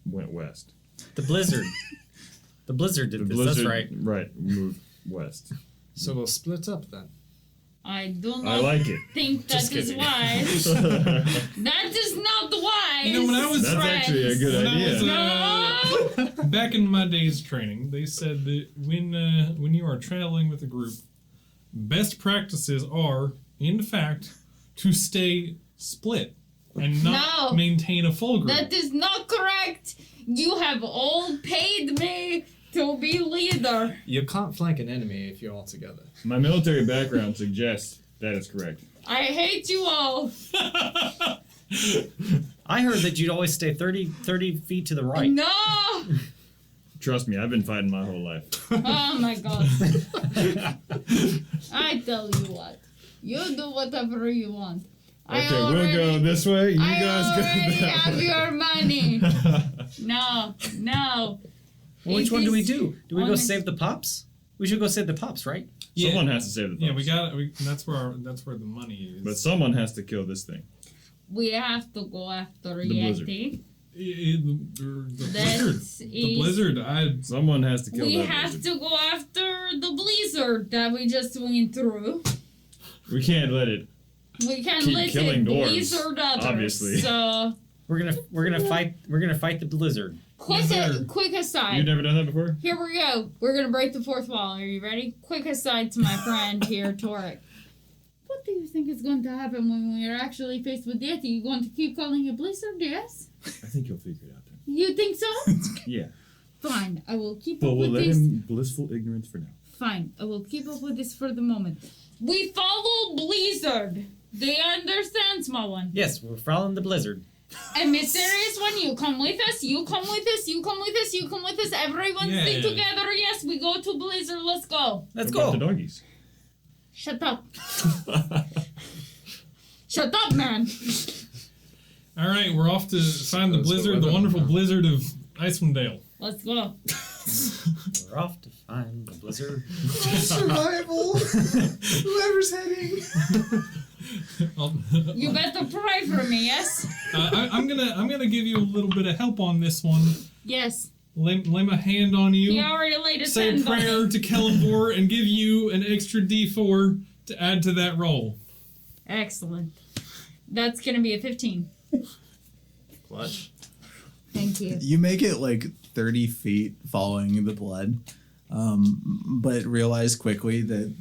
went west. The blizzard. The blizzard did The this. blizzard, That's right. Right, moved west. So we'll split up then. I do I not like it. think that Just is kidding. wise. That is not wise. You know, when I was- That's actually a good When I idea. was, back in my day's training, they said that when you are traveling with a group, best practices are, in fact, to stay split and not No. maintain a full group. That is not correct. You have all paid me to be leader. You can't flank an enemy if you're all together. My military background suggests that is correct. I hate you all. I heard that you'd always stay 30 feet to the right. No! Trust me, I've been fighting my whole life. Oh my god. I tell you what. You do whatever you want. Okay, we'll go this way. You guys go already that have way. your money. No. Well, which It one do we is do? Do we go honest- save the pops? We should go save the pops, right? Someone has to save the Yeah, pups. that's where the money is. But someone has to kill this thing. We have to go after The blizzard. Yeti. The That blizzard. The is- blizzard. Someone has to kill We that have blizzard. to go after the blizzard that we just went through. We can't let it. We can Keep let killing it dwarves, blizzard others. obviously. So We're gonna fight the blizzard. quick You've aside. never done that before? Here we go. We're gonna break the fourth wall. Are you ready? Quick aside to my friend here, Torek. What do you think is going to happen when we are actually faced with Yeti? You going to keep calling it blizzard? Yes. I think you'll figure it out then. You think so? Yeah. Fine. I will keep But up we'll with let this. him blissful ignorance for now. Fine, I will keep up with this for the moment. We follow Blizzard. Do you understand, small one? Yes, we're following the blizzard. And mysterious one, you come with us, you come with us, you come with us, you come with us. Everyone stay Yeah. together. Yes, we go to Blizzard. Let's go. Let's What about go. the doggies? Shut up. Shut up, man. All right, we're off to find the That's the blizzard, the weapon. wonderful blizzard of Icewind Dale. Let's go. We're off to find the blizzard. Survival. Whoever's heading. You better pray for me, yes? I'm gonna give you a little bit of help on this one. Yes. Lay my hand on you. He already laid his Say a hand on prayer me. to Kellenvor and give you an extra D4 to add to that roll. Excellent. That's gonna be a 15. Clutch. Thank you. You make it like 30 feet following the blood, but realize quickly that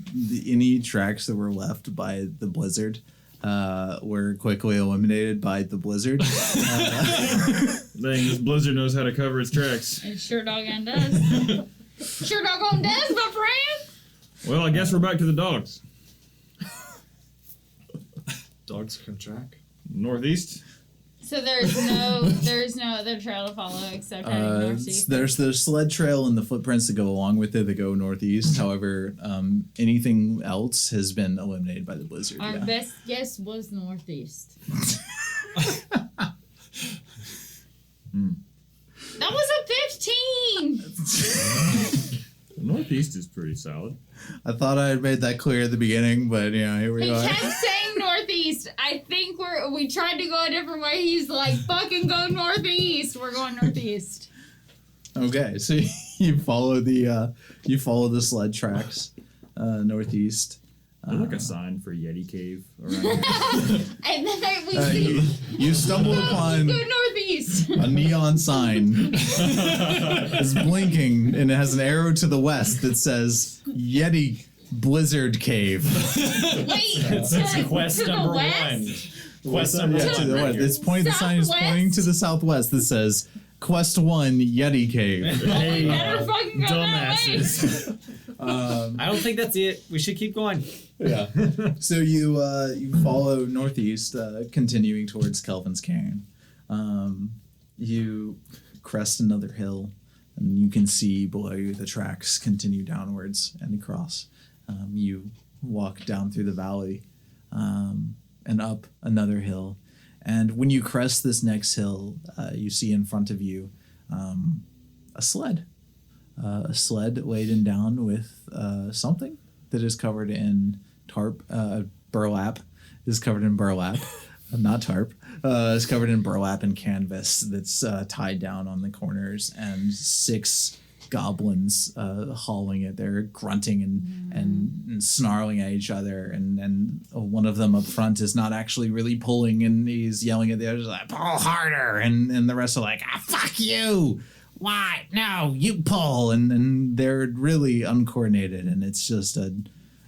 any tracks that were left by the blizzard were quickly eliminated by the blizzard. Dang, this blizzard knows how to cover its tracks. It sure doggone does. Sure doggone does, my friend. Well, I guess we're back to the dogs. Dogs can track. Northeast. So there's no other trail to follow except heading northeast. There's the sled trail and the footprints that go along with it that go northeast. However, anything else has been eliminated by the blizzard. Our Yeah. best guess was northeast. That was a 15. Northeast is pretty solid. I thought I had made that clear at the beginning, but here we He are. kept saying northeast. I think we tried to go a different way. He's like, fucking go northeast. We're going northeast. Okay, so you follow the sled tracks northeast. There's like a sign for Yeti Cave around here. And then we see You stumble upon go northeast. a neon sign. It's blinking and it has an arrow to the west that says Yeti Blizzard Cave. Wait, That's to, quest to the number west? one. Quest number Yeah, to the one. west. It's pointing. The sign is Southwest? pointing to the southwest that says Quest 1 Yeti Cave. We better fucking go that way. Dumbasses. I don't think that's it. We should keep going. Yeah. So you follow northeast, continuing towards Kelvin's Cairn. You crest another hill, and you can see below you the tracks continue downwards and across. You walk down through the valley and up another hill. And when you crest this next hill, you see in front of you a sled. A sled laden down with something that is covered in burlap. Is covered in burlap, not tarp. Is covered in burlap and canvas that's tied down on the corners, and 6 goblins hauling it. They're grunting and snarling at each other, and one of them up front is not actually really pulling, and he's yelling at the others like, "Pull harder!" And the rest are like, "Ah, fuck you! Why? No, you pull!" And they're really uncoordinated, and it's just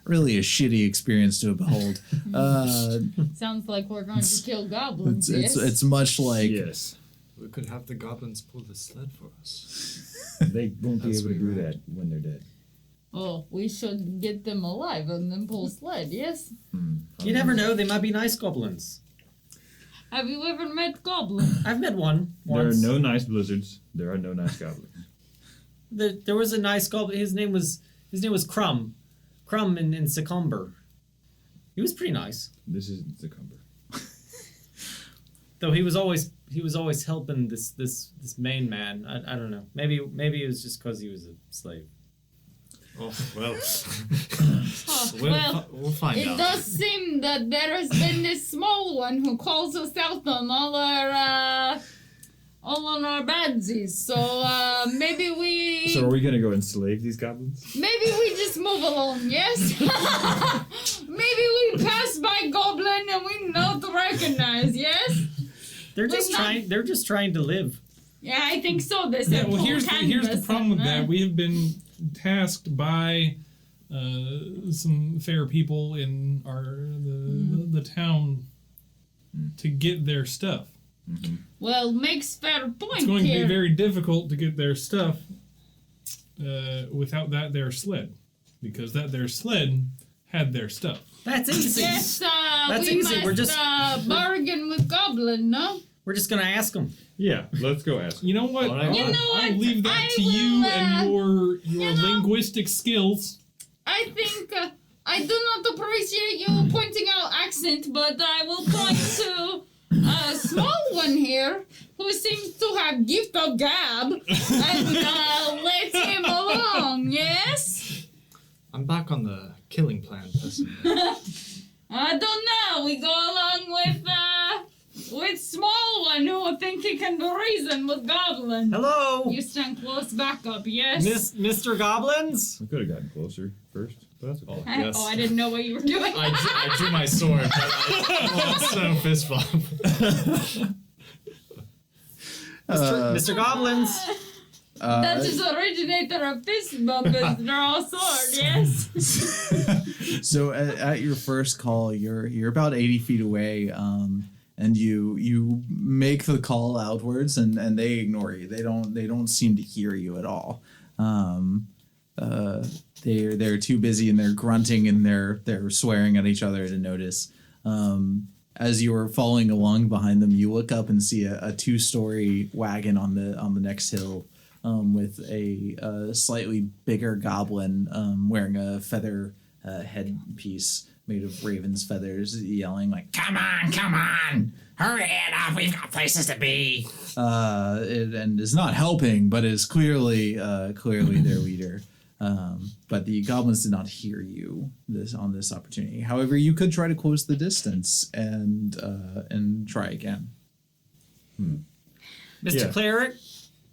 really a shitty experience to behold. Sounds like we're going to kill goblins. Yes? It's much like Yes. We could have the goblins pull the sled for us. They won't be That's able to what do you're that when they're dead. Oh, we should get them alive and then pull sled. Yes. You never know. They might be nice goblins. Have you ever met goblin? I've met one There are once. no nice blizzards. There are no nice goblins. There was a nice goblin. His name was Crumb. Crumb in Succumber. He was pretty nice. This isn't the cumber. Though he was always helping this main man. I don't know. Maybe it was just because he was a slave. Oh, well, Oh, well, we'll find it out. does seem that there has been this small one who calls us out on all on our badsies. So maybe we So are we gonna go enslave these goblins? just move along. Yes. Maybe we pass by goblin and we not recognize. Yes. They're just trying to live. Yeah, I think so. This Yeah, well, here's the problem with that. We have been tasked by some fair people in the town to get their stuff. Well, makes fair point It's going to here. be very difficult to get their stuff without that their sled, because that their sled had their stuff. That's easy. Yes, That's we easy. must We're just- bargain with goblin, no? We're just gonna ask him. Yeah, let's go ask. You know what? All right. You know I'll what? leave that I to you will, and your you know- linguistic skills. I think I do not appreciate you pointing out accent, but I will point to a small one here who seems to have gift of gab and let him along. Yes. I'm back on the killing plan, person. I don't know. We go along with small one who think he can reason with goblin. Hello, You stand close back up. Yes. Mr. Goblins. We could have gotten closer first, but that's okay. Yes. Oh, I didn't know what you were doing. I drew my sword, but I also fist bump. Mr. Goblins. That is originator of fist bump is draw sword, yes. So at your first call, you're about 80 feet away, and you make the call outwards, and they ignore you. They don't seem to hear you at all. They're too busy, and they're grunting, and they're swearing at each other to notice. As you are following along behind them, you look up and see a 2-story wagon on the next hill, with a slightly bigger goblin wearing a feather headpiece made of raven's feathers, yelling like, "Come on, hurry it up! We've got places to be." And is not helping, but is clearly their leader. But the goblins did not hear you on this opportunity. However, you could try to close the distance and try again. Mr. Yeah. Cleric,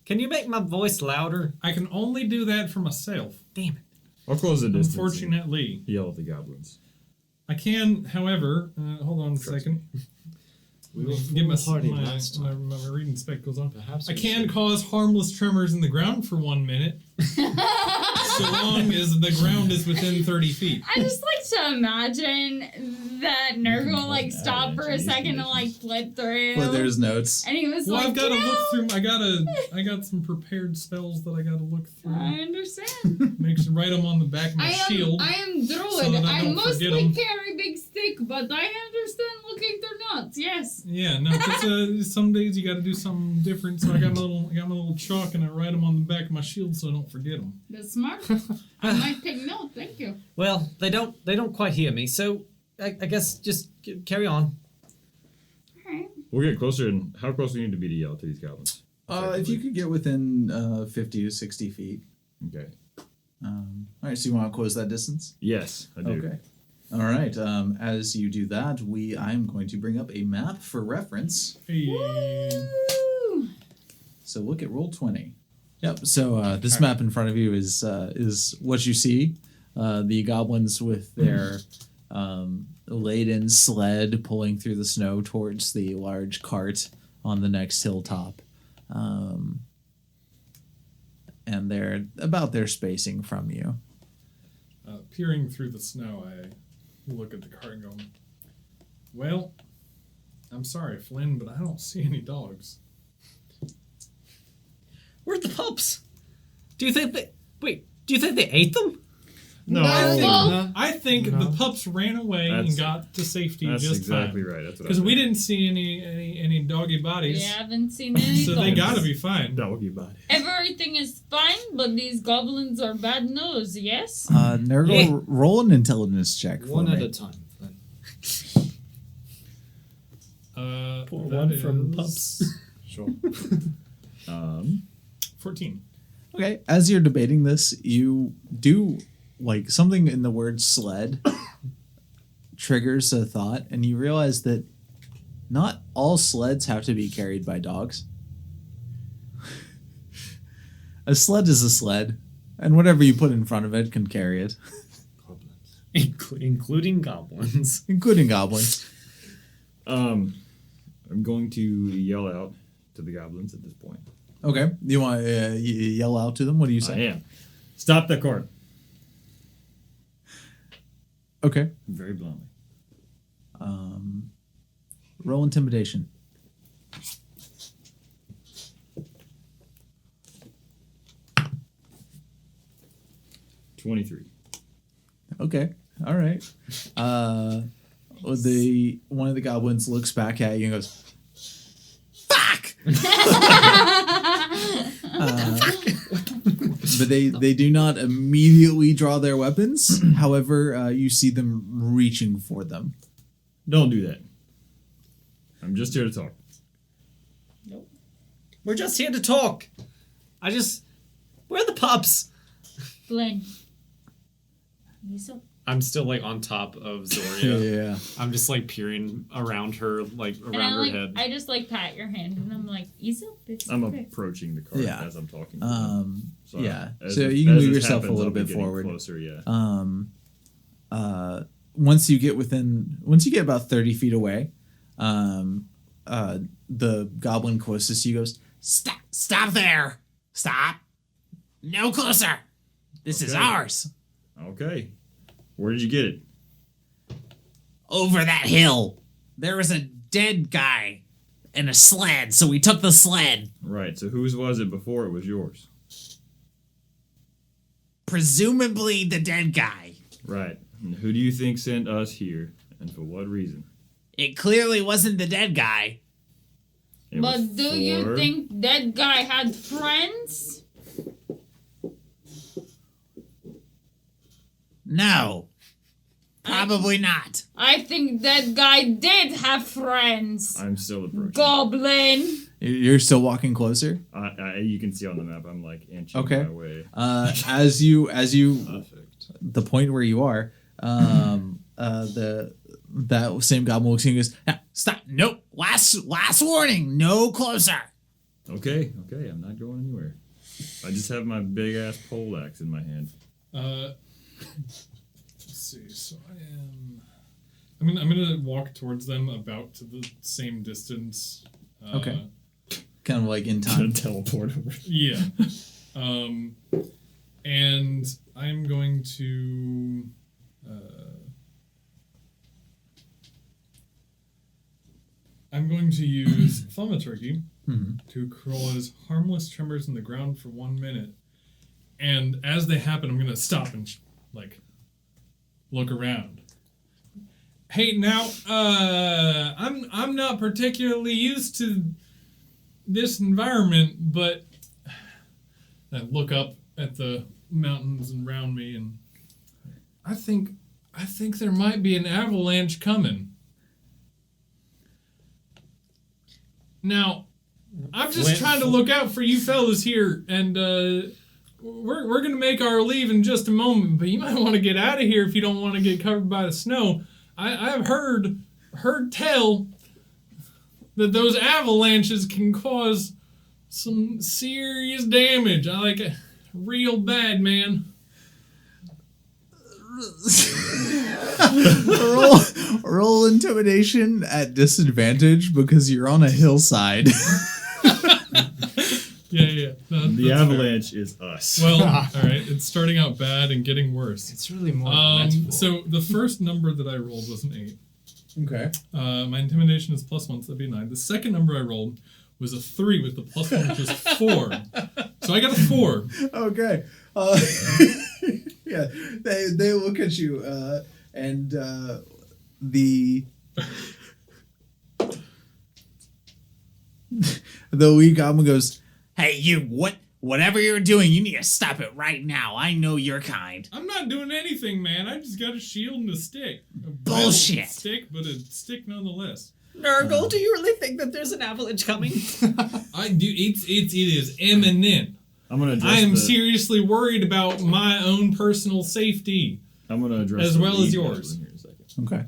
can you make my voice louder? I can only do that for myself. Damn it. I'll close the distance. and Unfortunately, yell at the goblins. I can. However, hold on a second. We will Get my, fool the party my, last my, time. my reading spectacles on. Perhaps I we can should. cause harmless tremors in the ground for 1 minute, so long as the ground is within 30 feet. I just like to imagine that Nerg will like stop for a second and like flip through. But there's notes. And he was Well, like, I've got to you know, look through. I got some prepared spells that I got to look I through. understand. Make sure write them on the back of my shield. I am druid. so that I I don't mostly forget 'em. carry big stick, but I understand looking through notes. Yes. Yeah, no, 'cause, some days you got to do something different. So I got my little chalk and I write them on the back of my shield so I don't forget them. That's smart. I might take note. Thank you. Well, they don't quite hear me, so I guess just carry on. Alright. We'll get closer, and how close do we need to be to yell to these goblins? If you could get within 50 to 60 feet. Okay. All right, so you want to close that distance? Yes, I do. Okay. All right. As you do that, I'm going to bring up a map for reference. Hey. Woo! So look at roll 20. Yep. So this map in front of you is what you see. The goblins with their laden sled pulling through the snow towards the large cart on the next hilltop. And they're about their spacing from you. Peering through the snow, I look at the cart and go, well, I'm sorry, Flynn, but I don't see any dogs. Where's the pups? Do you think they ate them? No. I think the pups ran away and got to safety That's just exactly fine. right. That's what Because I we think. didn't see any doggy We bodies, haven't seen any so they dogs. gotta be fine. Doggy body. Everything is fine, but these goblins are bad news, yes? Nurgle, roll an intelligence check for One me. at a time. Then. Pour That one from is pups. Sure. 14. Okay, as you're debating this, you do like something in the word sled triggers a thought, and you realize that not all sleds have to be carried by dogs. A sled is a sled, and whatever you put in front of it can carry it, Including goblins. including goblins. I'm going to yell out to the goblins at this point. Okay, you want to yell out to them? What do you I say? am. Stop the cart. Okay, Very bluntly. roll intimidation. $23. Okay, all right. The one of the goblins looks back at you and goes, "Fuck!" But they do not immediately draw their weapons. However, you see them reaching for them. Don't do that. I'm just here to talk. We're just here to talk. Where are the pups? Glenn. He's up. I'm still like on top of Zoria. Yeah. I'm just like peering around her, like around And her head. I just like pat your hand and I'm like, he's up. It's I'm okay. approaching the cart Yeah. as I'm talking to them. Yeah. as So it- you can as move this yourself a happens, little I'll be bit getting forward. Closer, yeah. Once you get about 30 feet away, the goblin closest to you goes, Stop there! Stop! No closer! This is Okay. ours! Okay. Where did you get it? Over that hill, there was a dead guy and a sled, so we took the sled. Right. So whose was it before it was yours? Presumably the dead guy. Right. And who do you think sent us here, and for what reason? It clearly wasn't the dead guy. It was But do you for- think that guy had friends? No. Probably not. I think that guy did have friends. I'm still approaching. Goblin. You're still walking closer? You can see on the map. I'm like inching Okay. my way. As you Perfect. the point where you are, that same goblin looks at you and goes, "Now, stop! Nope! Last warning! No closer!" Okay. I'm not going anywhere. I just have my big ass pole axe in my hand. Let's see. So I'm gonna walk towards them about to the same distance. Okay. Kind of like in time. Teleport over. Yeah. And I'm going to. I'm going to use thaumaturgy to cause harmless tremors in the ground for 1 minute, and as they happen, I'm going to stop and look around. Hey, now, I'm not particularly used to this environment, but I look up at the mountains around me, and I think there might be an avalanche coming. Now, I'm just trying to look out for you fellas here, and we're gonna make our leave in just a moment, but you might want to get out of here if you don't want to get covered by the snow. I've heard tell that those avalanches can cause some serious damage. I like it real bad, man. roll intimidation at disadvantage because you're on a hillside. Yeah. No, The that's avalanche is us. fair. Well, all right. It's starting out bad and getting worse. It's really more of a metaphor. So the first number that I rolled was an 8. Okay. My intimidation is +1, so that'd be 9. The second number I rolled was a 3 with the +1, which is 4. So I got a 4. Okay. Yeah, they look at you, and the wee goblin goes, Hey, you, whatever you're doing, you need to stop it right now. I know your kind. I'm not doing anything, man. I just got a shield and a stick. A Bullshit. metal stick, but a stick nonetheless. Nurgle, do you really think that there's an avalanche coming? I do. It is imminent. I'm gonna address I am the- seriously worried about my own personal safety. I'm gonna address as the well as lead yours. goblin here in a second. okay.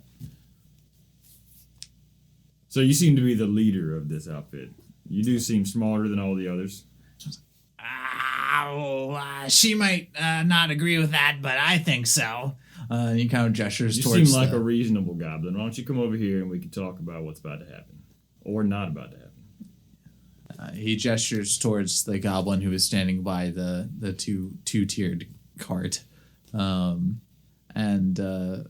So you seem to be the leader of this outfit. You do seem smarter than all the others. She might not agree with that, but I think so. He kind of gestures You towards seem like the- a reasonable goblin. Why don't you come over here and we can talk about what's about to happen, or not about to happen? he gestures towards the goblin who is standing by the two-tiered cart, and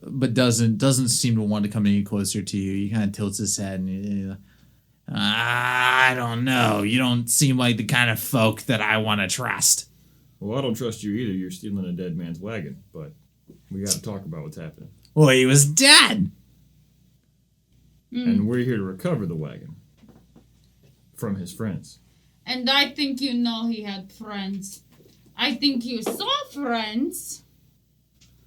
but doesn't seem to want to come any closer to you. He kind of tilts his head and I don't know. You don't seem like the kind of folk that I want to trust. Well, I don't trust you either. You're stealing a dead man's wagon, but we got to talk about what's happening. Well, he was dead. And we're here to recover the wagon from his friends. And I think you know he had friends. I think you saw friends.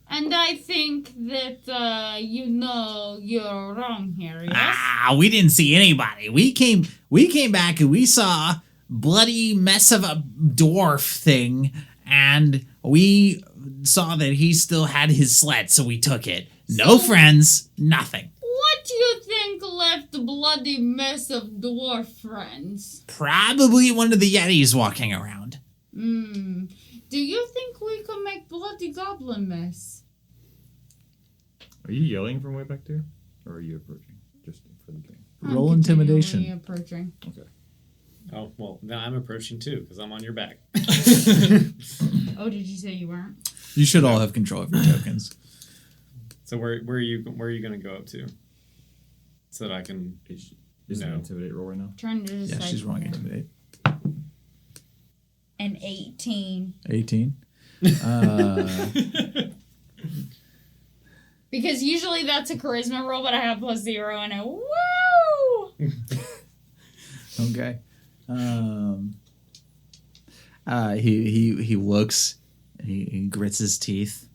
And I think that you know you're wrong here, yes? We didn't see anybody. We came back and we saw a bloody mess of a dwarf thing, and we saw that he still had his sled, so we took it. No friends, nothing. What do you think left the bloody mess of dwarf friends? Probably one of the Yetis walking around. Do you think we could make bloody goblin mess? Are you yelling from way back there? Or are you approaching? Just for the game. roll I'm intimidation. continually approaching. Okay. Oh, well, then I'm approaching too, because I'm on your back. Oh, did you say you weren't? You should all have control of your tokens. So where are you going to go up to? So that I can... Is it No. an intimidate roll right now? Trying to decide. Yeah, she's rolling intimidate. An 18. 18. Because usually that's a charisma roll, but I have +0 and a woo! Okay. He looks. He grits his teeth.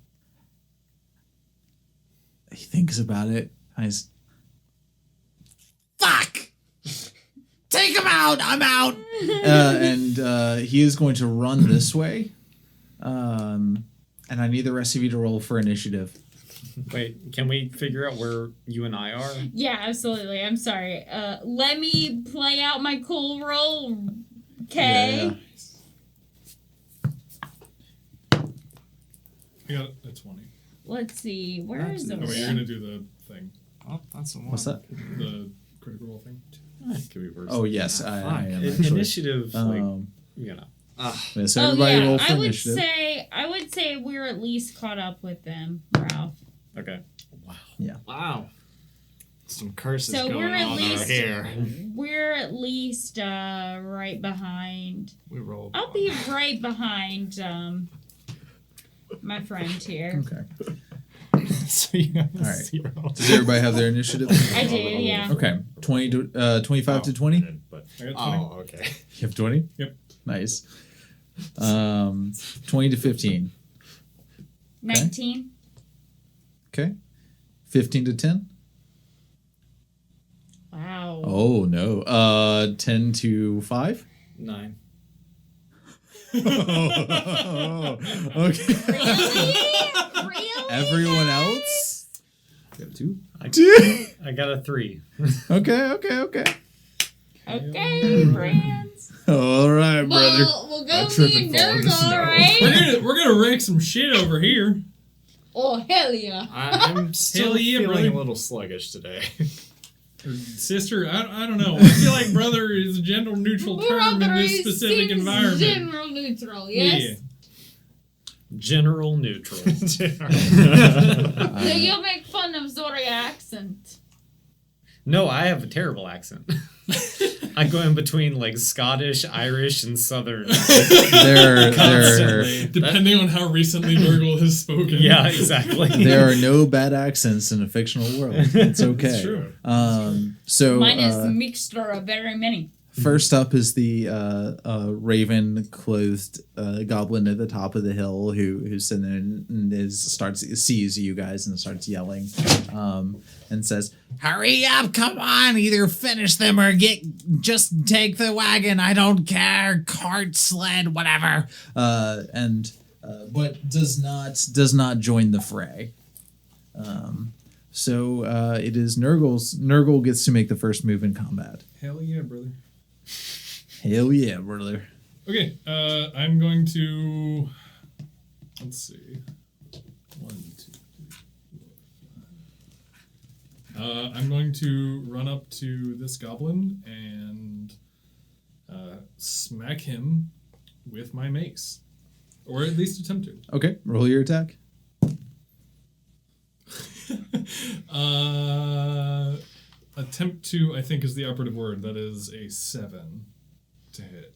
He thinks about it. He's, Fuck! Take him out! I'm out! and he is going to run this way. And I need the rest of you to roll for initiative. Wait, can we figure out where you and I are? Yeah, absolutely. I'm sorry. Let me play out my cool roll. Okay. I got a 20. Let's see. Where is the Oh, wait, you're gonna do the thing, Oh, that's the one. What's that? the critical roll thing. Could be worse. Oh yes, I am actually. Initiative, like, Yeah, so Oh everybody yeah, roll for I would initiative. say we're at least caught up with them, Ralph. okay. Wow. Some curses So going we're at on least- out here. We're at least right behind. We rolled. I'll one. be right behind my friend here. Okay. So you have a All right. 0. Does everybody have their initiative? I do, yeah. Okay. 20 to 25 to 20. But I got 20. Oh, okay. You have 20? Yep. Nice. 20 to 15. 19. Okay. 15 to 10. Wow. Oh no. 10 to 5. 9. Okay. Really? Everyone else? you have 2? I got a 3. Okay. Okay, friends. All right, brother. We'll go me and Nurgle, right? We're gonna wreck some shit over here. Oh, hell yeah. I'm still Hell yeah, feeling brother. a little sluggish today. Sister, I don't know. I feel like brother is a gender neutral term in this specific environment. General neutral, yes? General neutral. So you'll make fun of Zori accent. No, I have a terrible accent. I go in between like Scottish, Irish, and Southern. There Depending on how recently Nurgle has spoken. Yeah, exactly. are no bad accents in a fictional world. It's okay. It's true. So Mine is a mixture of very many. first up is the raven-clothed goblin at the top of the hill who's sitting there and sees you guys and starts yelling, and says, Hurry up, come on, either finish them or just take the wagon. I don't care. Cart, sled, whatever. but does not join the fray. So it is Nurgle gets to make the first move in combat. Hell yeah, brother. Hell yeah, brother. Okay, I'm going to. Let's see. 1, 2, 3, 4, 5. I'm going to run up to this goblin and smack him with my mace, or at least attempt to. Okay, roll your attack. Attempt to, I think, is the operative word. That is a 7 to hit.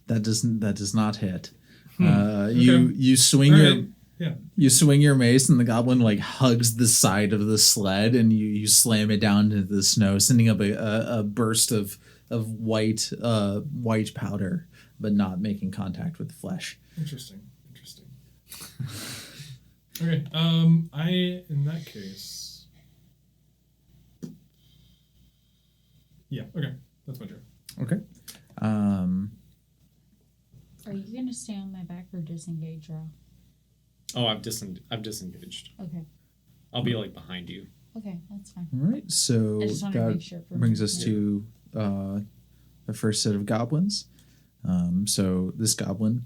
That does not hit. Okay. You swing All your right. Yeah. you swing your mace and the goblin like hugs the side of the sled and you slam it down into the snow, sending up a burst of white powder, but not making contact with the flesh. Interesting. Okay. In that case. Yeah. Okay. That's my turn. Okay. Are you gonna stay on my back or disengage, Ro? Oh, I've disengaged. Okay. I'll be like behind you. Okay, that's fine. All right. So I just wanted to that make sure for brings me. us to the first set of goblins. So this goblin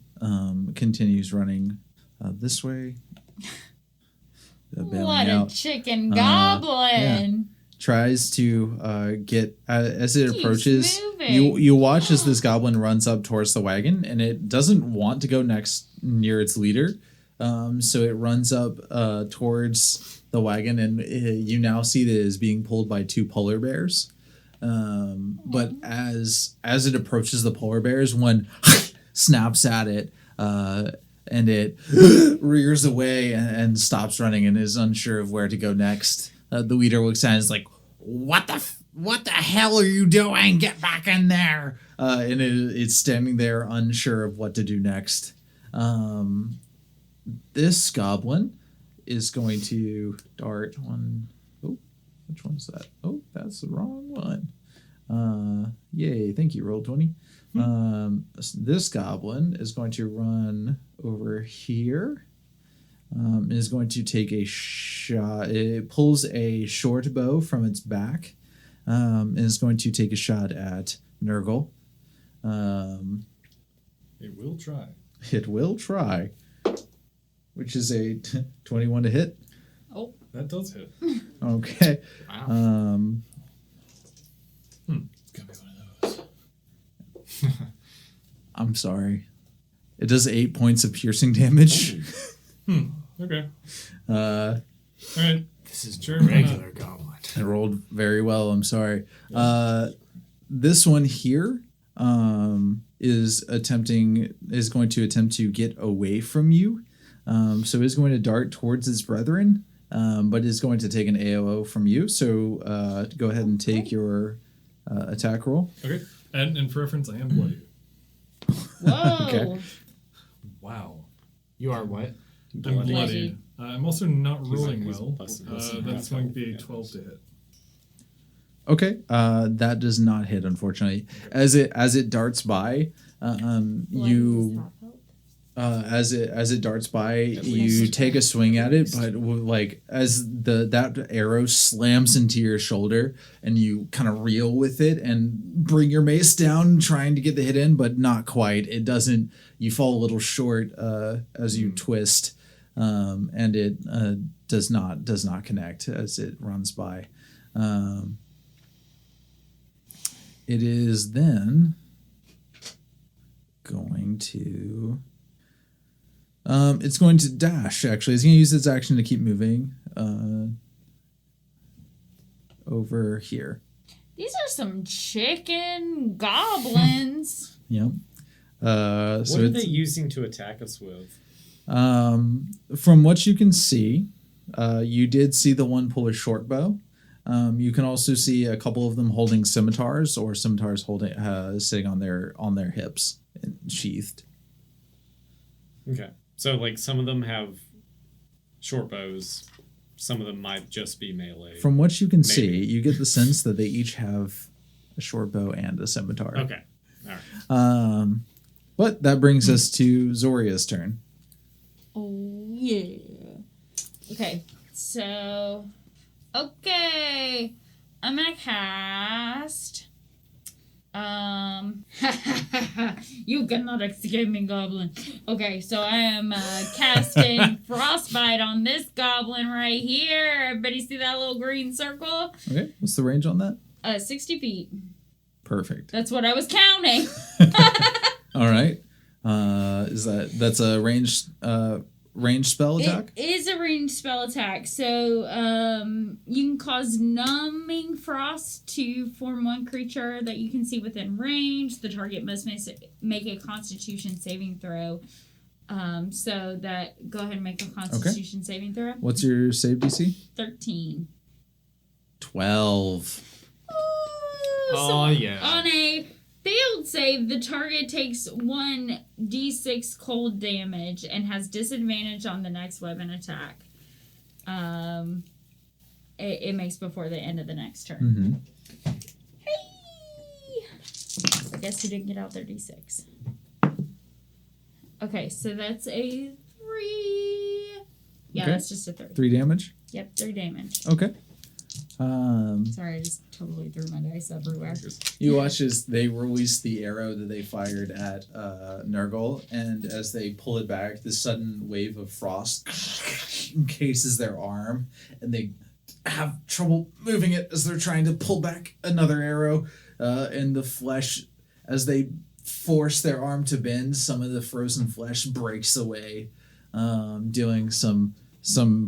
continues running this way. Bailing What out. a chicken goblin! yeah. Tries to get as it Keeps approaches. moving. You watch as this goblin runs up towards the wagon, and it doesn't want to go next near its leader. So it runs up towards the wagon, and you now see that it is being pulled by 2 polar bears. But as it approaches the polar bears, one snaps at it, and it rears away and stops running and is unsure of where to go next. The leader looks at it and is like, What the hell are you doing? Get back in there. and it's standing there unsure of what to do next. This goblin is going to dart one. Oh, which one's that? Oh, that's the wrong one. Yay, thank you, Roll20. This goblin is going to run over here. Is going to take a shot. It pulls a short bow from its back, and is going to take a shot at Nurgle. It will try. It will try, which is a 21 to hit. Oh, That does hit. Okay. Wow. It's gonna be one of those. I'm sorry. It does 8 points of piercing damage. Okay. Uh, All right. This is Sure, a regular goblin. I rolled very well. I'm sorry. This one here is going to attempt to get away from you. So is going to dart towards his brethren, but is going to take an AOO from you. So go ahead and take your attack roll. Okay. And for reference, I am bloody. whoa! Okay. Wow. You are what? I'm Bloody. bloodied. I'm also not rolling he's well. plus- That's going to be a 12 to hit. Okay. That does not hit, unfortunately. As it darts by, you. As it darts by, you take a swing at it, but like as that arrow slams into your shoulder, and you kind of reel with it and bring your mace down, trying to get the hit in, but not quite. It doesn't. You fall a little short as you twist, and it does not connect as it runs by. It is then going to. It's going to dash, actually. It's going to use its action to keep moving over here. These are some chicken goblins. Yep. So What are they it's, using to attack us with? from what you can see, you did see the one pull a short bow. You can also see a couple of them holding scimitars, or scimitars holding sitting on their hips and sheathed. Okay. So, like, some of them have short bows. Some of them might just be melee. From what you can Maybe. see, you get the sense that they each have a short bow and a scimitar. Okay. All right. But that brings us to Zoria's turn. Oh yeah. Okay, so okay, I'm gonna cast. You cannot escape me, goblin. Okay, so I am casting Frostbite on this goblin right here. Everybody see that little green circle? Okay, what's the range on that? 60 feet. Perfect. That's what I was counting. All right. That's a ranged spell attack? It is a ranged spell attack. So you can cause numbing frost to form one creature that you can see within range. The target must make a Constitution saving throw. So that go ahead and make a Constitution saving throw. What's your save DC? 13. 12. Oh, yeah. On a failed save, the target takes 1d6 cold damage and has disadvantage on the next weapon attack. It makes before the end of the next turn. Mm-hmm. Hey! I guess you didn't get out their d6. Okay, so that's a 3. Yeah, Okay. that's just a 3. 3 damage? Yep, 3 damage. Okay. Sorry, I just totally threw my dice everywhere. You watch as they release the arrow that they fired at Nurgle, and as they pull it back, this sudden wave of frost encases their arm, and they have trouble moving it as they're trying to pull back another arrow, and the flesh, as they force their arm to bend, some of the frozen flesh breaks away, dealing some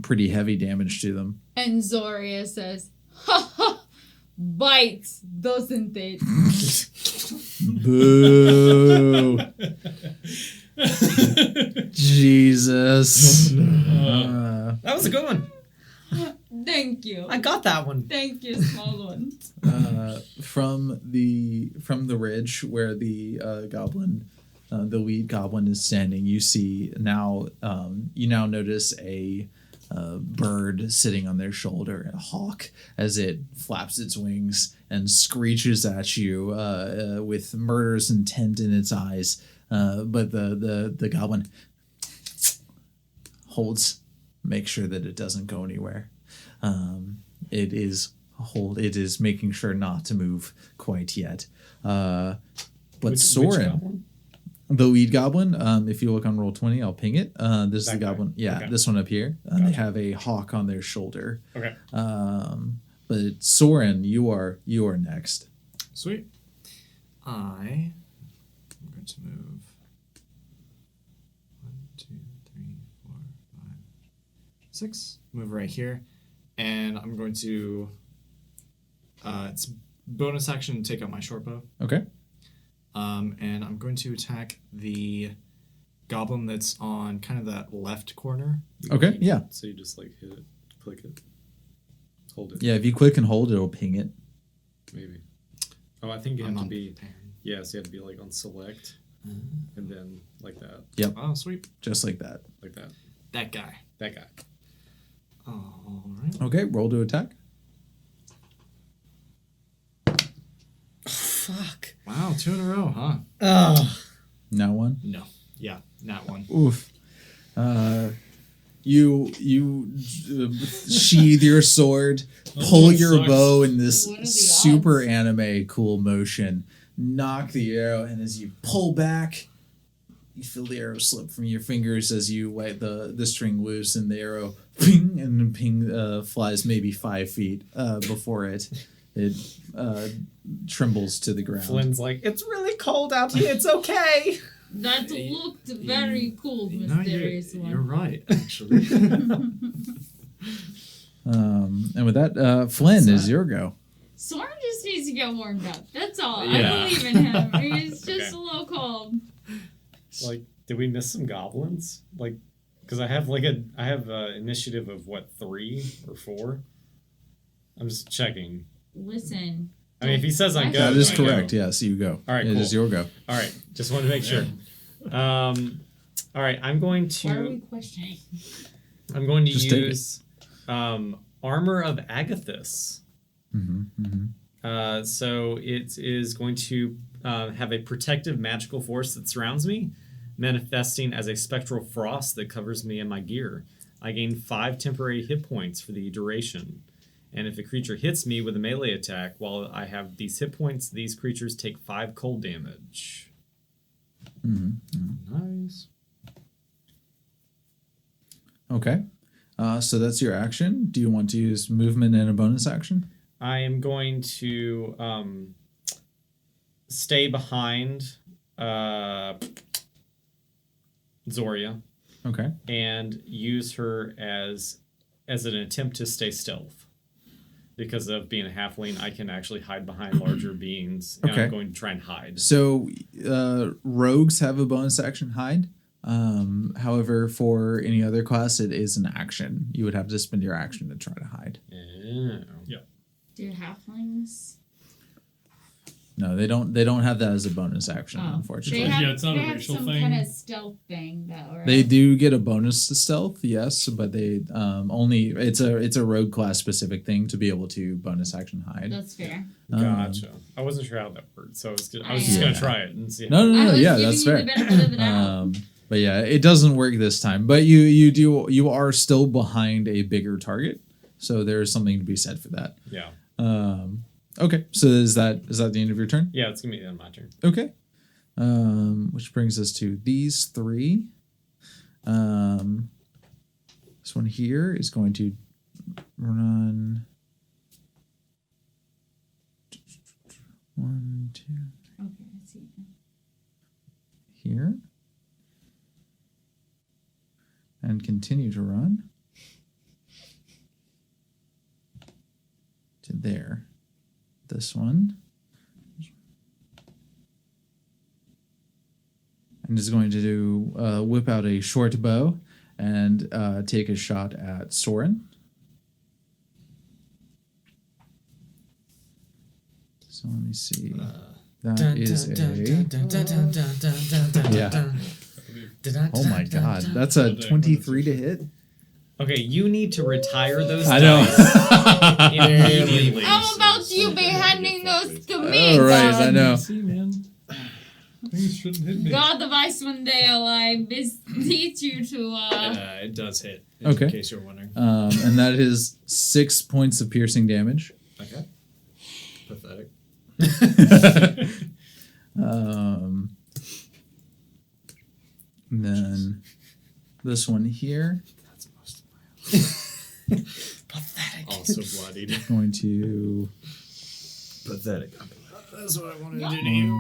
pretty heavy damage to them. And Zoria says, "Ha ha, bites, doesn't it?" Boo! Jesus. That was a good one. Thank you. I got that one. Thank you, small one. From the ridge where the the lead goblin is standing, you see now. You now notice a bird sitting on their shoulder, a hawk, as it flaps its wings and screeches at you with murderous intent in its eyes. But the goblin holds, make sure that it doesn't go anywhere. It is making sure not to move quite yet. But Which Soren, goblin? the lead goblin, if you look on Roll20, I'll ping it. This is That the guy? goblin. Yeah, Okay. this one up here. They Gotcha. have a hawk on their shoulder. Okay. But Soren, you are next. Sweet. I'm going to move 1, 2, 3, 4, 5, 6. Move right here. And I'm going to it's bonus action to take out my short bow. Okay. And I'm going to attack the goblin that's on kind of that left corner. Okay. Yeah. So you just like hit it, click it, hold it. Yeah. If you click and hold, it'll ping it. Maybe. Oh, I think you I'm have to on be. prepared. Yeah, so you have to be like on select, and then like that, Oh, sweet. Just like that. like that. That guy. That guy. All right. Okay. Roll to attack. Fuck. Wow, 2 in a row, huh? Oh. Now one. No. Yeah, not one. Oof. You sheathe your sword, pull that your sucks. bow in this What are the super odds? anime cool motion, knock the arrow, and as you pull back, you feel the arrow slip from your fingers as you let the string loose, and the arrow ping, and the ping flies maybe 5 feet before it trembles to the ground. Flynn's like, it's really cold out here. It's okay. That looked very cool, No, mysterious you're one. right, actually. And with that, Flynn is your go. Soren just needs to get warmed up. That's all. Yeah. I believe in him. He's just Okay. a little cold. Like, did we miss some goblins? Like, because I have initiative of what, 3 or 4? I'm just checking. Listen. I mean, if he says I go, That is then I go. correct. Yes, you go. All right, It cool. is your go. All right, just wanted to make sure. All right, I'm going Why are we to questioning? Just take it. use Armor of Agathis. So it is going to have a protective magical force that surrounds me, manifesting as a spectral frost that covers me and my gear. I gain 5 temporary hit points for the duration. And if a creature hits me with a melee attack while I have these hit points, these creatures take 5 cold damage. Nice. Okay. So that's your action. Do you want to use movement and a bonus action? I am going to stay behind Zoria Okay. and use her as an attempt to stay stealth. Because of being a halfling, I can actually hide behind larger beings, and Okay. I'm going to try and hide. So rogues have a bonus action hide. However, for any other class, it is an action. You would have to spend your action to try to hide. Oh. Do halflings? No, they don't. They don't have that as a bonus action, Oh. unfortunately. They have, Yeah, it's not they a have racial some thing. kind of stealth thing, though, right? They do get a bonus to stealth, yes, but they only it's a rogue class specific thing to be able to bonus action hide. That's fair. Gotcha. I wasn't sure how that worked, so I was just Yeah. going to try it and see. No, I was yeah, giving that's you fair. the benefit of the doubt. But yeah, it doesn't work this time. But you are still behind a bigger target, so there's something to be said for that. Yeah. Okay, so is that the end of your turn? Yeah, it's going to be the end of my turn. Okay. Which brings us to these 3. This one here is going to run 1, 2 Okay, I see. here. And continue to run to there. This one. And is going to do whip out a short bow and take a shot at Soren. So let me see. That is a yeah. Oh my god, that's a 23 to hit. Okay, you need to retire those I know. dice immediately. How about you be handing those to me? All right, God? I know. See, man. Things shouldn't hit me. God of Icewind Dale, I beseech you to It does hit. Okay. In case you're wondering. And that is 6 points of piercing damage. Okay. Pathetic. And then this one here That's most of my Pathetic. also bloodied. going to Pathetic. That's what I wanted to Yup. do to you.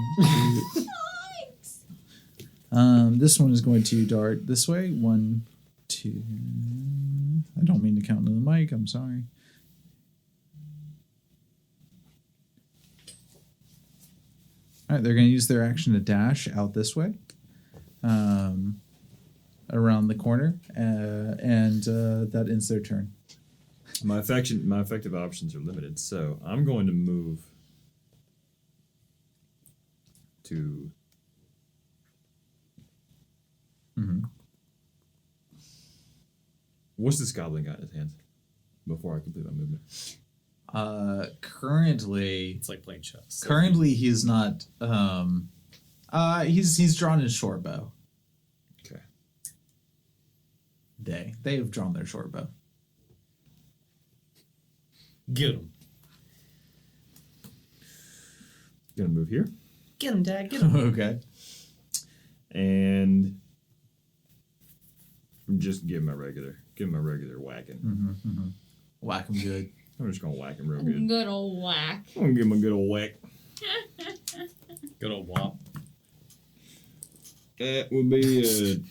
this one is going to dart this way. 1, 2. I don't mean to count into the mic. I'm sorry. All right, they're going to use their action to dash out this way, around the corner, and that ends their turn. My effective options are limited, so I'm going to move to. What's this goblin got in his hands before I complete my movement? Currently, It's like playing chess. Currently, he's not. He's drawn his short bow. Okay. They have drawn their short bow. Get him. Gonna move here Get him, Dad. Get him. Okay. and just give him my regular whacking. Whack him good. I'm just gonna whack him real good. Good old whack. I'm gonna give him a good old whack. Good old wop. That would be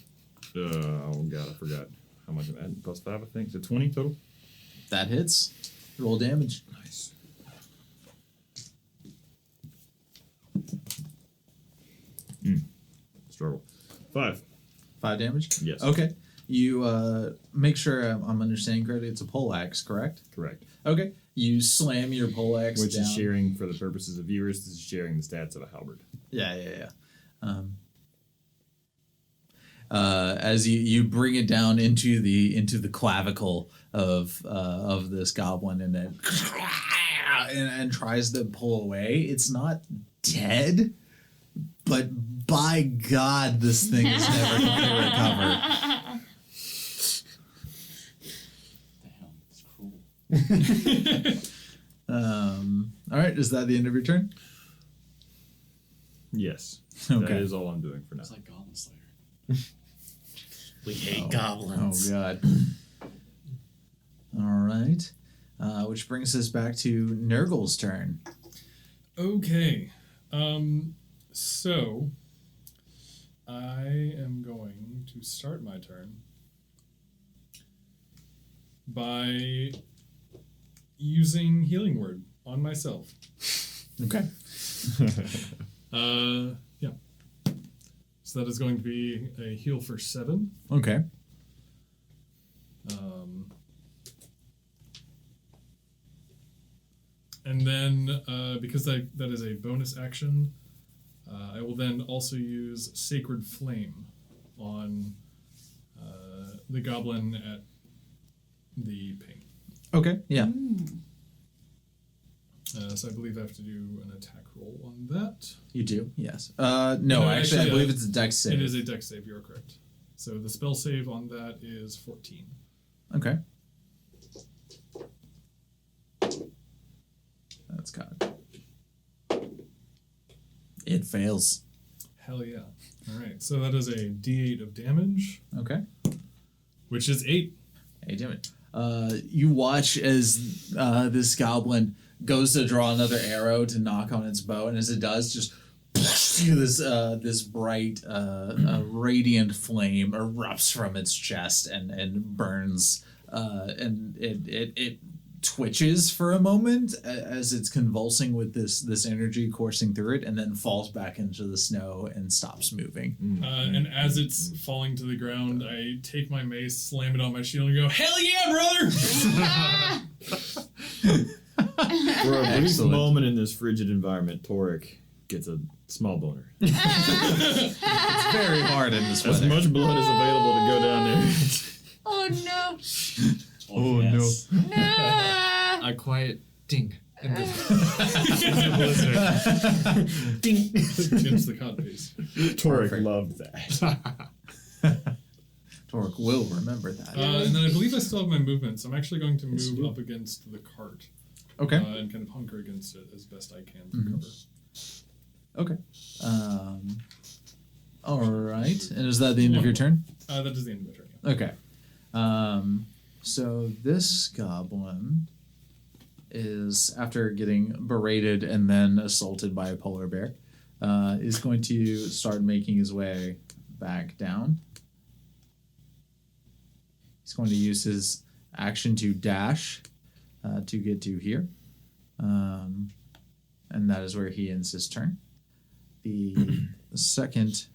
oh god, I forgot how much I'm adding. +5, I think. So 20 total. That hits. Roll damage. Nice. 5. 5 damage? Yes. Okay. You make sure I'm understanding correctly. It's a poleaxe, correct? Correct. Okay. You slam your poleaxe Which down. is sharing, for the purposes of viewers, this is sharing the stats of a halberd. Yeah. As you bring it down into the clavicle of this goblin, and it and tries to pull away. It's not dead, but by God, this thing is never going to recover. Damn, it's cruel. All right, is that the end of your turn? Yes. Okay. That is all I'm doing for now. It's like Goblin Slayer. We hate Oh goblins. God. All right. Which brings us back to Nurgle's turn. Okay. So I am going to start my turn by using Healing Word on myself. Okay. Yeah. So that is going to be a heal for 7. Okay. And then, because that is a bonus action, I will then also use Sacred Flame on the goblin at the ping. Okay. Yeah. So I believe I have to do an attack roll on that. You do. Yes. No, No, actually, I actually, believe it's a dex save. It is a dex save, you are correct. So the spell save on that is 14. Okay. That's got it. It fails. Hell yeah. All right, so that is a d8 of damage, Okay. which is 8. Hey, damn it. You watch as this goblin goes to draw another arrow to knock on its bow, and as it does, just this bright, radiant flame erupts from its chest and burns, and it twitches for a moment as it's convulsing with this energy coursing through it, and then falls back into the snow and stops moving. And as it's falling to the ground, I take my mace, slam it on my shield, and go, "Hell yeah, brother!" For a brief Excellent. moment in this frigid environment, Torek gets a small boner. It's very hard in this As weather. much blood is available to go down there. Oh no. Oh, yes. No. A quiet ding. And the Against the cod piece. Torek Perfect. loved that. Torque will remember that. And then I believe I still have my movement, so I'm actually going to move up against the cart. Okay. And kind of hunker against it as best I can for cover. Okay. All right. And is that the end of your turn? That is the end of my turn. Yeah. Okay. So this goblin is, after getting berated and then assaulted by a polar bear, is going to start making his way back down. He's going to use his action to dash to get to here. And that is where he ends his turn. The second,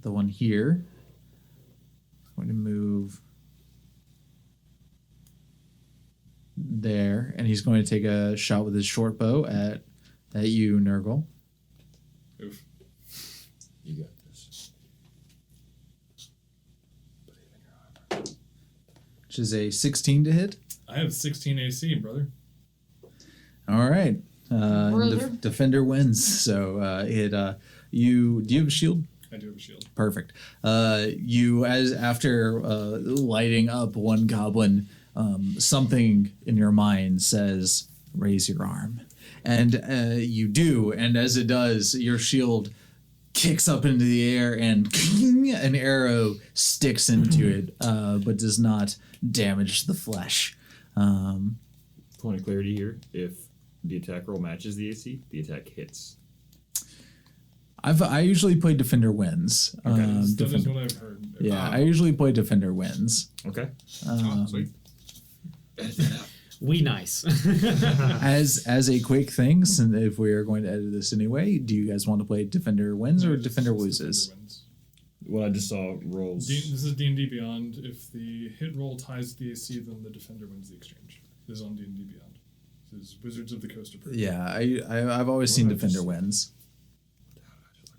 the one here, is going to move there, and he's going to take a shot with his short bow at you, Nurgle. Oof. You got this. Which is a 16 to hit. I have 16 AC, brother. All right. Brother. Defender wins. So do you have a shield? I do have a shield. Perfect. You, as after lighting up one goblin, something in your mind says, "Raise your arm," and you do. And as it does, your shield kicks up into the air, and an arrow sticks into it, but does not damage the flesh. Point of clarity here: if the attack roll matches the AC, the attack hits. I usually play Defender wins. That is Defender- what I've heard. yeah, I usually play Defender wins. Okay. Sweet. We nice. As a quick thing, since if we are going to edit this anyway, do you guys want to play Defender wins or Defender loses? Wins. what I just saw rolls. This is D&D Beyond. If the hit roll ties the AC, then the defender wins the exchange. This is on D&D Beyond. This is Wizards of the Coast approved. Yeah, I've always seen What did I Defender just- wins.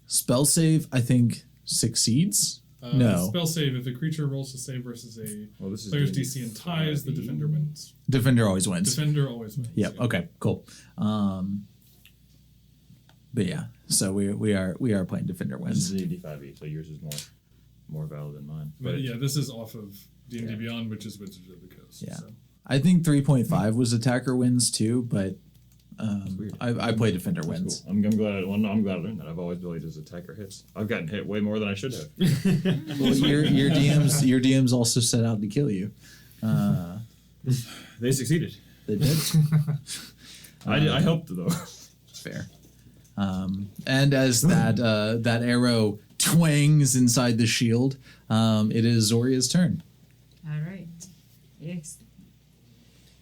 Spell save, I think, succeeds. No. Spell save. If a creature rolls to save versus a This is player's D&D DC and ties, the defender wins. Defender always wins. Defender always wins. Yep. yeah. Okay. Cool. But yeah, so we are playing Defender This wins. is D&D 5e, so yours is more valid than mine. But yeah, this is off of D&D Beyond, which is Wizards of the Coast. Yeah. So. I think 3.5 was attacker wins too, but weird. I play Defender That's wins. cool. I'm glad. I'm glad I learned that. I've always played as attacker hits. I've gotten hit way more than I should have. Well, your DMs also set out to kill you. They succeeded. They did. I helped though. Fair. And as that arrow twangs inside the shield, it is Zoria's turn. All right. Yes.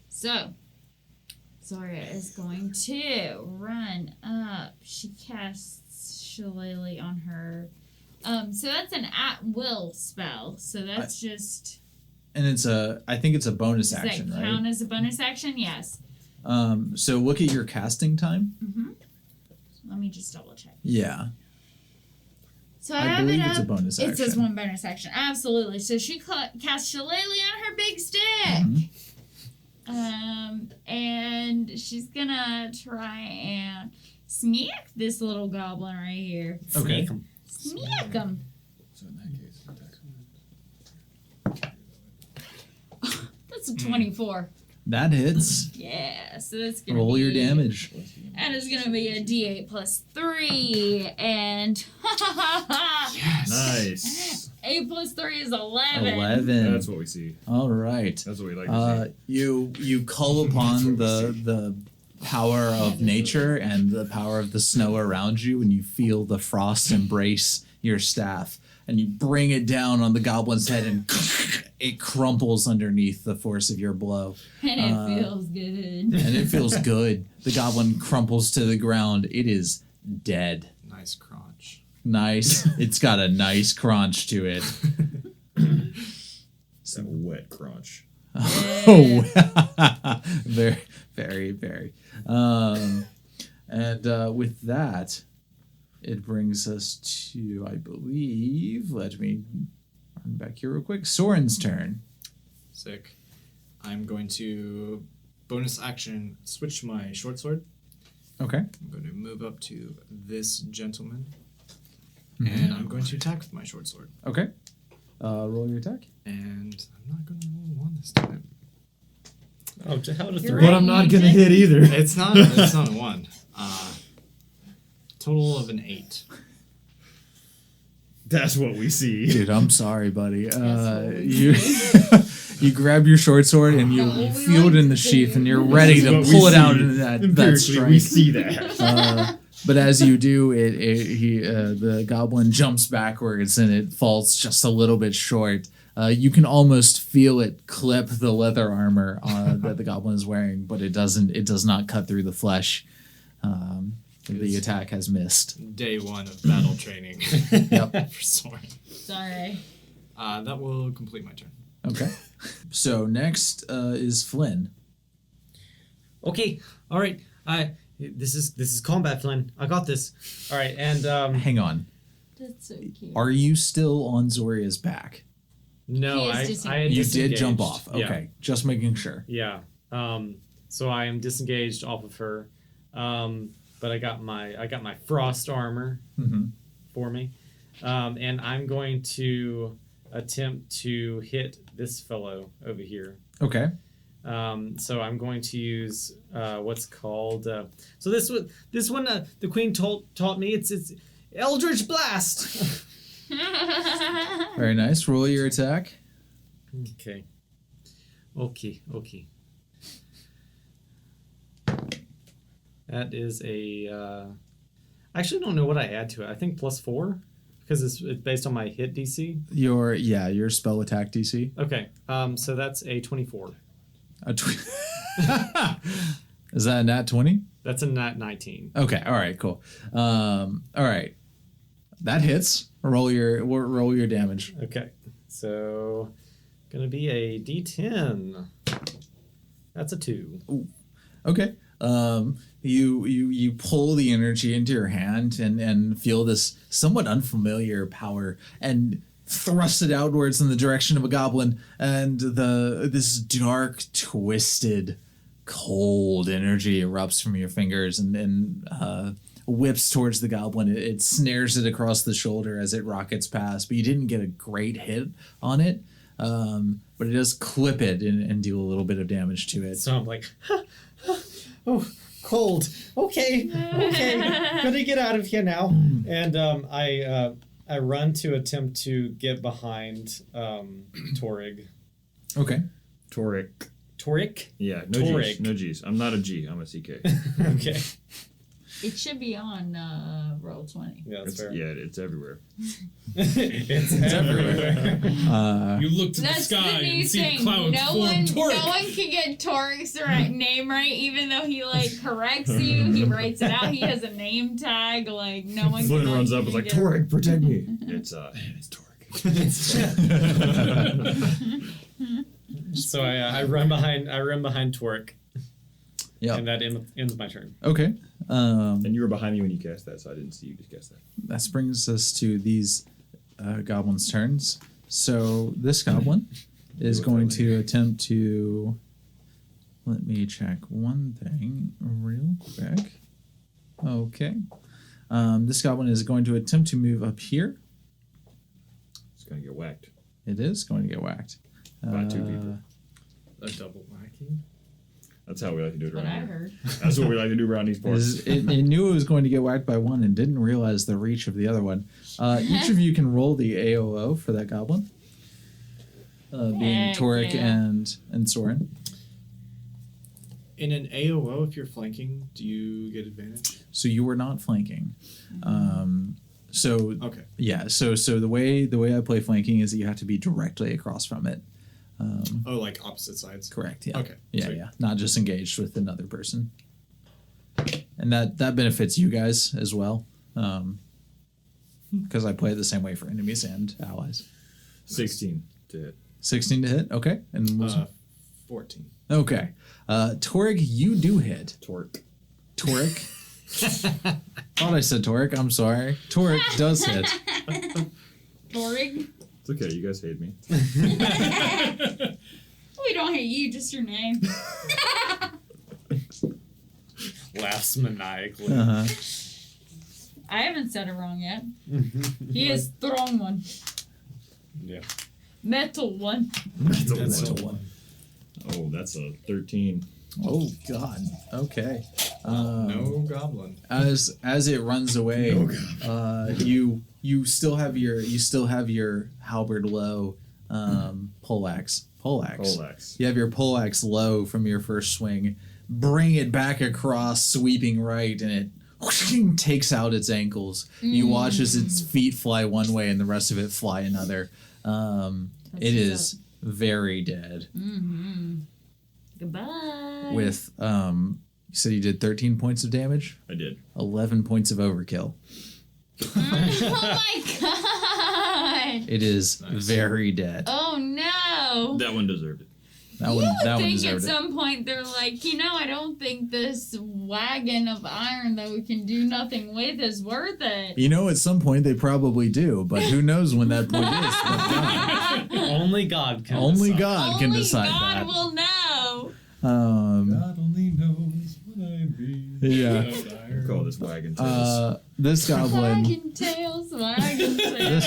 So, Zoria is going to run up. She casts Shillelagh on her. So that's an at-will spell. So that's just... And I think it's a bonus Does action, that right? count as a bonus action? Yes. So look at your casting time. Mm-hmm. Let me just double check. Yeah. So I have believe it it's a up. bonus It says action. one bonus action. Absolutely. So she casts Shillelagh on her big stick. Mhm. And she's gonna try and sneak this little goblin right here. Okay. Sneak him. So in that case, That's a 24. That hits. Yeah, so that's gonna Roll be, your damage. That is gonna be a D8 plus 3, and nice. 8 plus 3 is 11. 11. That's what we see. All right. That's what we like to see. You call upon the power of nature and the power of the snow around you, and you feel the frost embrace your staff, and you bring it down on the goblin's head, and it crumples underneath the force of your blow. And it feels good. And it feels good. The goblin crumples to the ground. It is dead. Nice crunch. Nice. It's got a nice crunch to it. Some wet crunch. Oh, very, very, very. And with that, it brings us to, I believe, let me run back here real quick. Soren's turn. Sick. I'm going to bonus action switch my short sword. Okay. I'm going to move up to this gentleman. And I'm going to attack with my short sword. Okay. Roll your attack. And I'm not going to roll one this time. Oh, how to You're three? right. But I'm not gonna hit either. It's not a one. Total of an 8. That's what we see. Dude, I'm sorry, buddy. what we You you grab your short sword and you What we feel like it in the to sheath, do. and you're ready This is to what we pull it out see. into that Empirically, strike. we see that. But as you do, the goblin jumps backwards and it falls just a little bit short. You can almost feel it clip the leather armor that the goblin is wearing, but it doesn't. It does not cut through the flesh. The attack has missed. Day 1 of battle training. Yep. For sword. Sorry. That will complete my turn. Okay. So next is Flynn. Okay, all right. This is combat, Flynn. I got this. All right, and Hang on. That's so cute. Are you still on Zoria's back? no, He is I had You did jump disengaged. off. Okay. Just making sure. Yeah. So I am disengaged off of her. But I got my frost armor Mm-hmm. for me. And I'm going to attempt to hit this fellow over here. Okay. So I'm going to use what's called. So this one the queen taught me. It's Eldritch Blast. Very nice. Roll your attack. Okay. That is a. I actually don't know what I add to it. I think +4 because it's based on my hit DC. Your spell attack DC. Okay. So that's a 24. Is that a nat 20? That's a nat 19. Okay. All right. Cool. All right. That hits. Roll your damage. Okay, so gonna be a D10. That's a 2. Okay. You pull the energy into your hand and feel this somewhat unfamiliar power and thrust it outwards in the direction of a goblin, and this dark, twisted, cold energy erupts from your fingers and whips towards the goblin. It snares it across the shoulder as it rockets past, but you didn't get a great hit on it. But it does clip it and do a little bit of damage to it. So I'm like, oh, cold. Okay, gonna get out of here now. And I run to attempt to get behind Torig. Okay. Torik? Yeah, no Torik. G's. No G's. I'm not a G. I'm a CK. Okay. It should be on Roll20. Yeah, that's fair. Yeah, it's everywhere. It's everywhere. You look to the That's sky the new and see thing. the clouds No form one Torque. can get Torik's name right, even though he corrects you. He writes it out. He has a name tag. No one. Flynn can, runs up and is like, get- Torque, protect me. It's Torque. So I run behind Torik. Yeah. And that ends my turn. Okay. And you were behind me when you cast that, so I didn't see you just cast that. That brings us to these goblins' turns. So this goblin is going to attempt to... Let me check one thing real quick. Okay. This goblin is going to attempt to move up here. It's going to get whacked It is going to get whacked. by 2 people. A double whacking. That's how we like to do it What around I here. heard. That's what we like to do around these parts. It knew it was going to get whacked by one and didn't realize the reach of the other one. Each of you can roll the AOO for that goblin. Being Heck Torik yeah. and Soren. In an AOO, if you're flanking, do you get advantage? So you were not flanking. So Okay. yeah, so the way I play flanking is that you have to be directly across from it. Oh, like opposite sides. Correct. Yeah. Okay, Yeah, sweet. yeah. Not just engaged with another person. And that benefits you guys as well, because I play it the same way for enemies and allies. 16 to hit. 16 to hit. Okay. And 14. okay. Torik, you do hit. Torque. Torik. Thought I said Torik. I'm sorry. Torik does hit. Torig? It's okay, you guys hate me. We don't hate you, just your name. Laughs maniacally. Uh-huh. I haven't said it wrong yet. He is strong one. Yeah. Metal one. That's a one. Oh, that's a 13. Oh God. Okay. No goblin. As it runs away, you still have your halberd low, poleaxe. Poleaxe. You have your poleaxe low from your first swing. Bring it back across, sweeping right, and it whooshing, takes out its ankles. You watch as its feet fly one way and the rest of it fly another. It is very dead. Mm-hmm. Goodbye. With you said you did 13 points of damage, I did. 11 points of overkill. Oh my god! It is very dead. Oh no! That one deserved it. That You one would think at deserved it. some point they're like, I don't think this wagon of iron that we can do nothing with is worth it. You know, at some point they probably do, but who knows when that point is? But God, Only God can. only decide. God can Only decide God that. will know. God only knows what I be. Yeah. We call this wagon tails. This goblin. Wagon tails, wagon tails.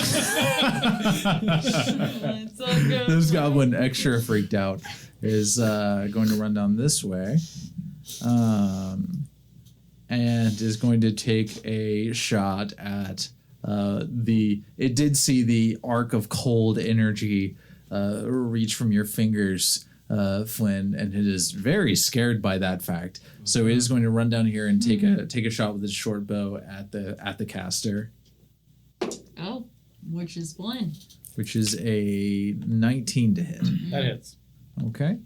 It's so good. This goblin, extra freaked out, is going to run down this way, and is going to take a shot at It did see the arc of cold energy reach from your fingers, Flynn, and it is very scared by that fact. So it is going to run down here and take a shot with its short bow at the caster, Oh, which is Flynn. which is a 19 to hit. That hits. Okay.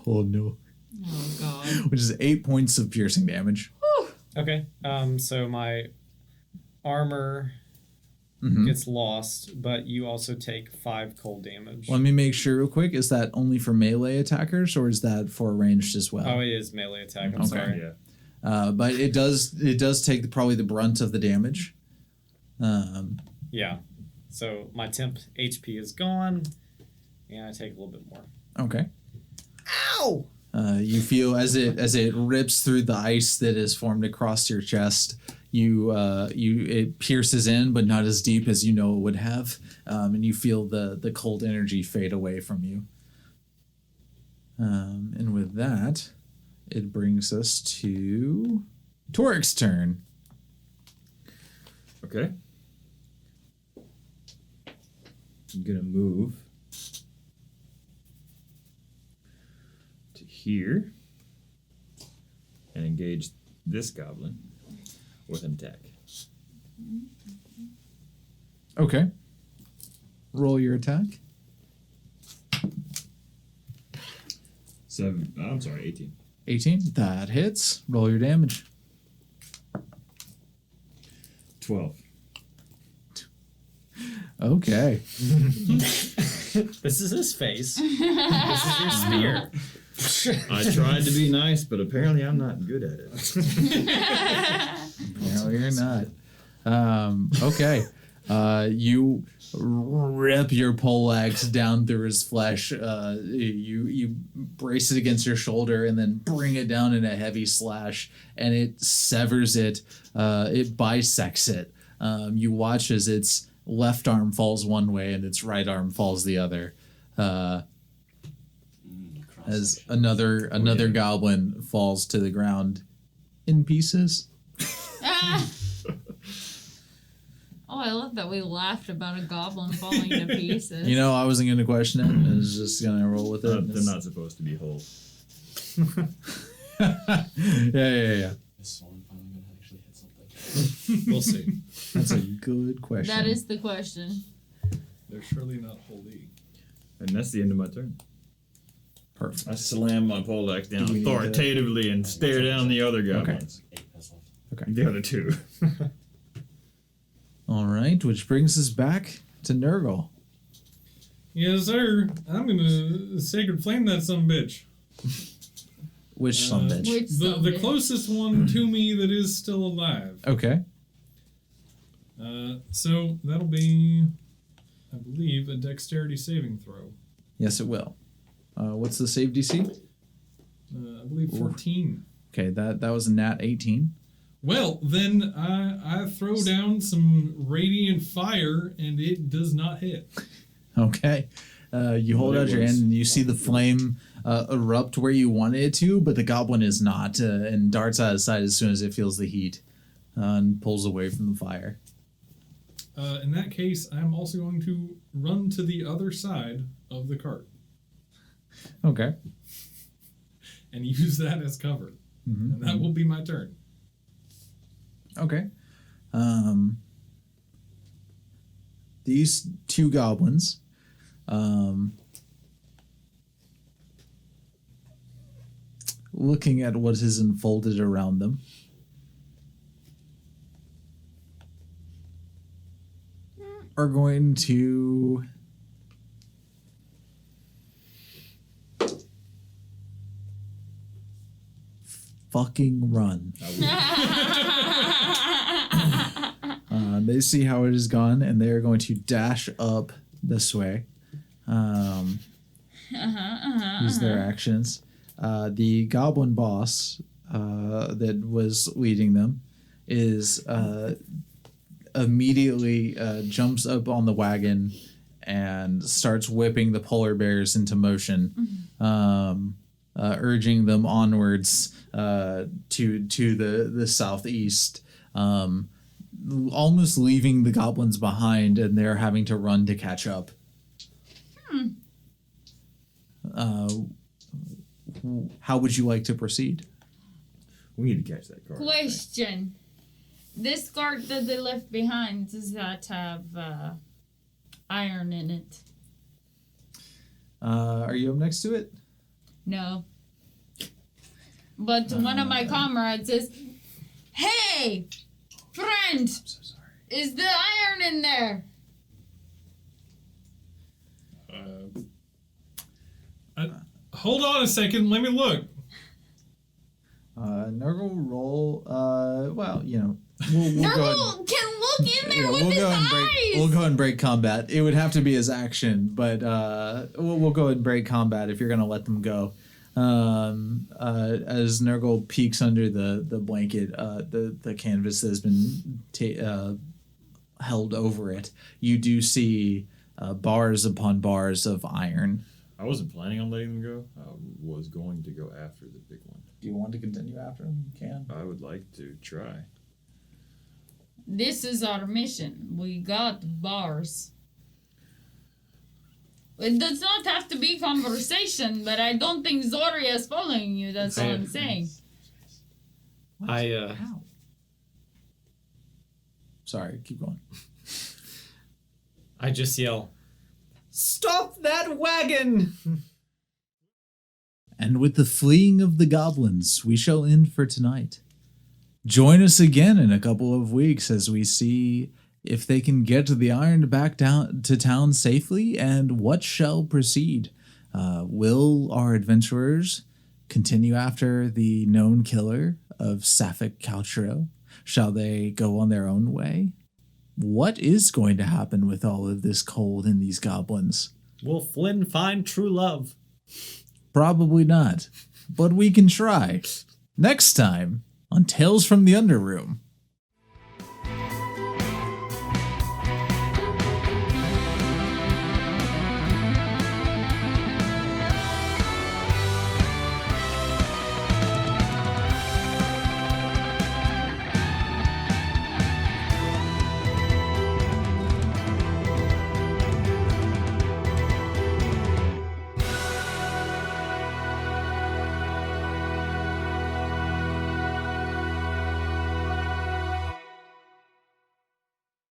Oh no. Oh god. Which is 8 points of piercing damage. Okay. So my armor gets lost, but you also take 5 cold damage. Let me make sure real quick. Is that only for melee attackers, or is that for ranged as well? Oh, it is melee attack. I'm sorry. Yeah. But it does take probably the brunt of the damage. Yeah. So my temp HP is gone, and I take a little bit more. Okay. Ow! You feel as it rips through the ice that is formed across your chest. It pierces in, but not as deep as you know it would have, and you feel the cold energy fade away from you. And with that, it brings us to Torik's turn. Okay. I'm gonna move to here and engage this goblin with an attack. Okay. Roll your attack. 18. 18. That hits. Roll your damage. 12. Okay. This is his face. This is your spear. I tried to be nice, but apparently I'm not good at it. No, you're not. Okay. You rip your poleaxe down through his flesh. You brace it against your shoulder and then bring it down in a heavy slash, and it severs it. It bisects it. You watch as its left arm falls one way and its right arm falls the other. As another goblin falls to the ground in pieces. Oh, I love that we laughed about a goblin falling to pieces. You know, I wasn't going to question it. I was just going to roll with it. They're not supposed to be whole. Yeah. Is one finally gonna actually hit something? We'll see. That's a good question. That is the question. They're surely not holy. And that's the end of my turn. Perfect. I slam my poleaxe down Do we need authoritatively and stare down the other goblins. 8 has left. Okay. The other 2. All right, which brings us back to Nurgle. Yes, sir. I'm gonna sacred flame that son of a bitch. Which son bitch? Which The closest one to me that is still alive. Okay. So that'll be, I believe, a dexterity saving throw. Yes, it will. What's the save DC? I believe 14. Okay, that was a nat 18. Well, then I throw down some radiant fire, and it does not hit. Okay. You hold out your hand and you see the flame erupt where you wanted it to, but the goblin is not, and darts out of sight as soon as it feels the heat and pulls away from the fire. In that case, I'm also going to run to the other side of the cart Okay. and use that as cover. Mm-hmm. And that will be my turn. Okay. These 2 goblins, looking at what is unfolded around them, are going to fucking run. They see how it has gone, and they are going to dash up this way. Use their actions. The goblin boss that was leading them is immediately jumps up on the wagon and starts whipping the polar bears into motion, urging them onwards to the southeast. Almost leaving the goblins behind, and they're having to run to catch up. How would you like to proceed? We need to catch that card. Question. This cart that they left behind, does that have iron in it? Are you up next to it? No. But one of my comrades says, hey, Hey, friend, is the iron in there? Hold on a second. Let me look. Nurgle roll. Well, you know, we'll go ahead. Nurgle can look in there Yeah, with we'll his go and eyes. break. We'll go and break combat. It would have to be his action, but we'll go and break combat if you're gonna let them go. As Nurgle peeks under the blanket, the canvas that has been held over it, you do see bars upon bars of iron. I wasn't planning on letting them go. I was going to go after the big one. Do you want to continue after him? You can. I would like to try. This is our mission. We got bars. It does not have to be conversation, but I don't think Zoria is following you. That's all I'm saying. Ow. Sorry, keep going. I just yell, "Stop that wagon!" And with the fleeing of the goblins, we shall end for tonight. Join us again in a couple of weeks as we see if they can get the iron back down to town safely and what shall proceed. Will our adventurers continue after the known killer of Sephek Caltro? Shall they go on their own way? What is going to happen with all of this cold and these goblins? Will Flynn find true love? Probably not, but we can try. Next time on Tales from the Underroom.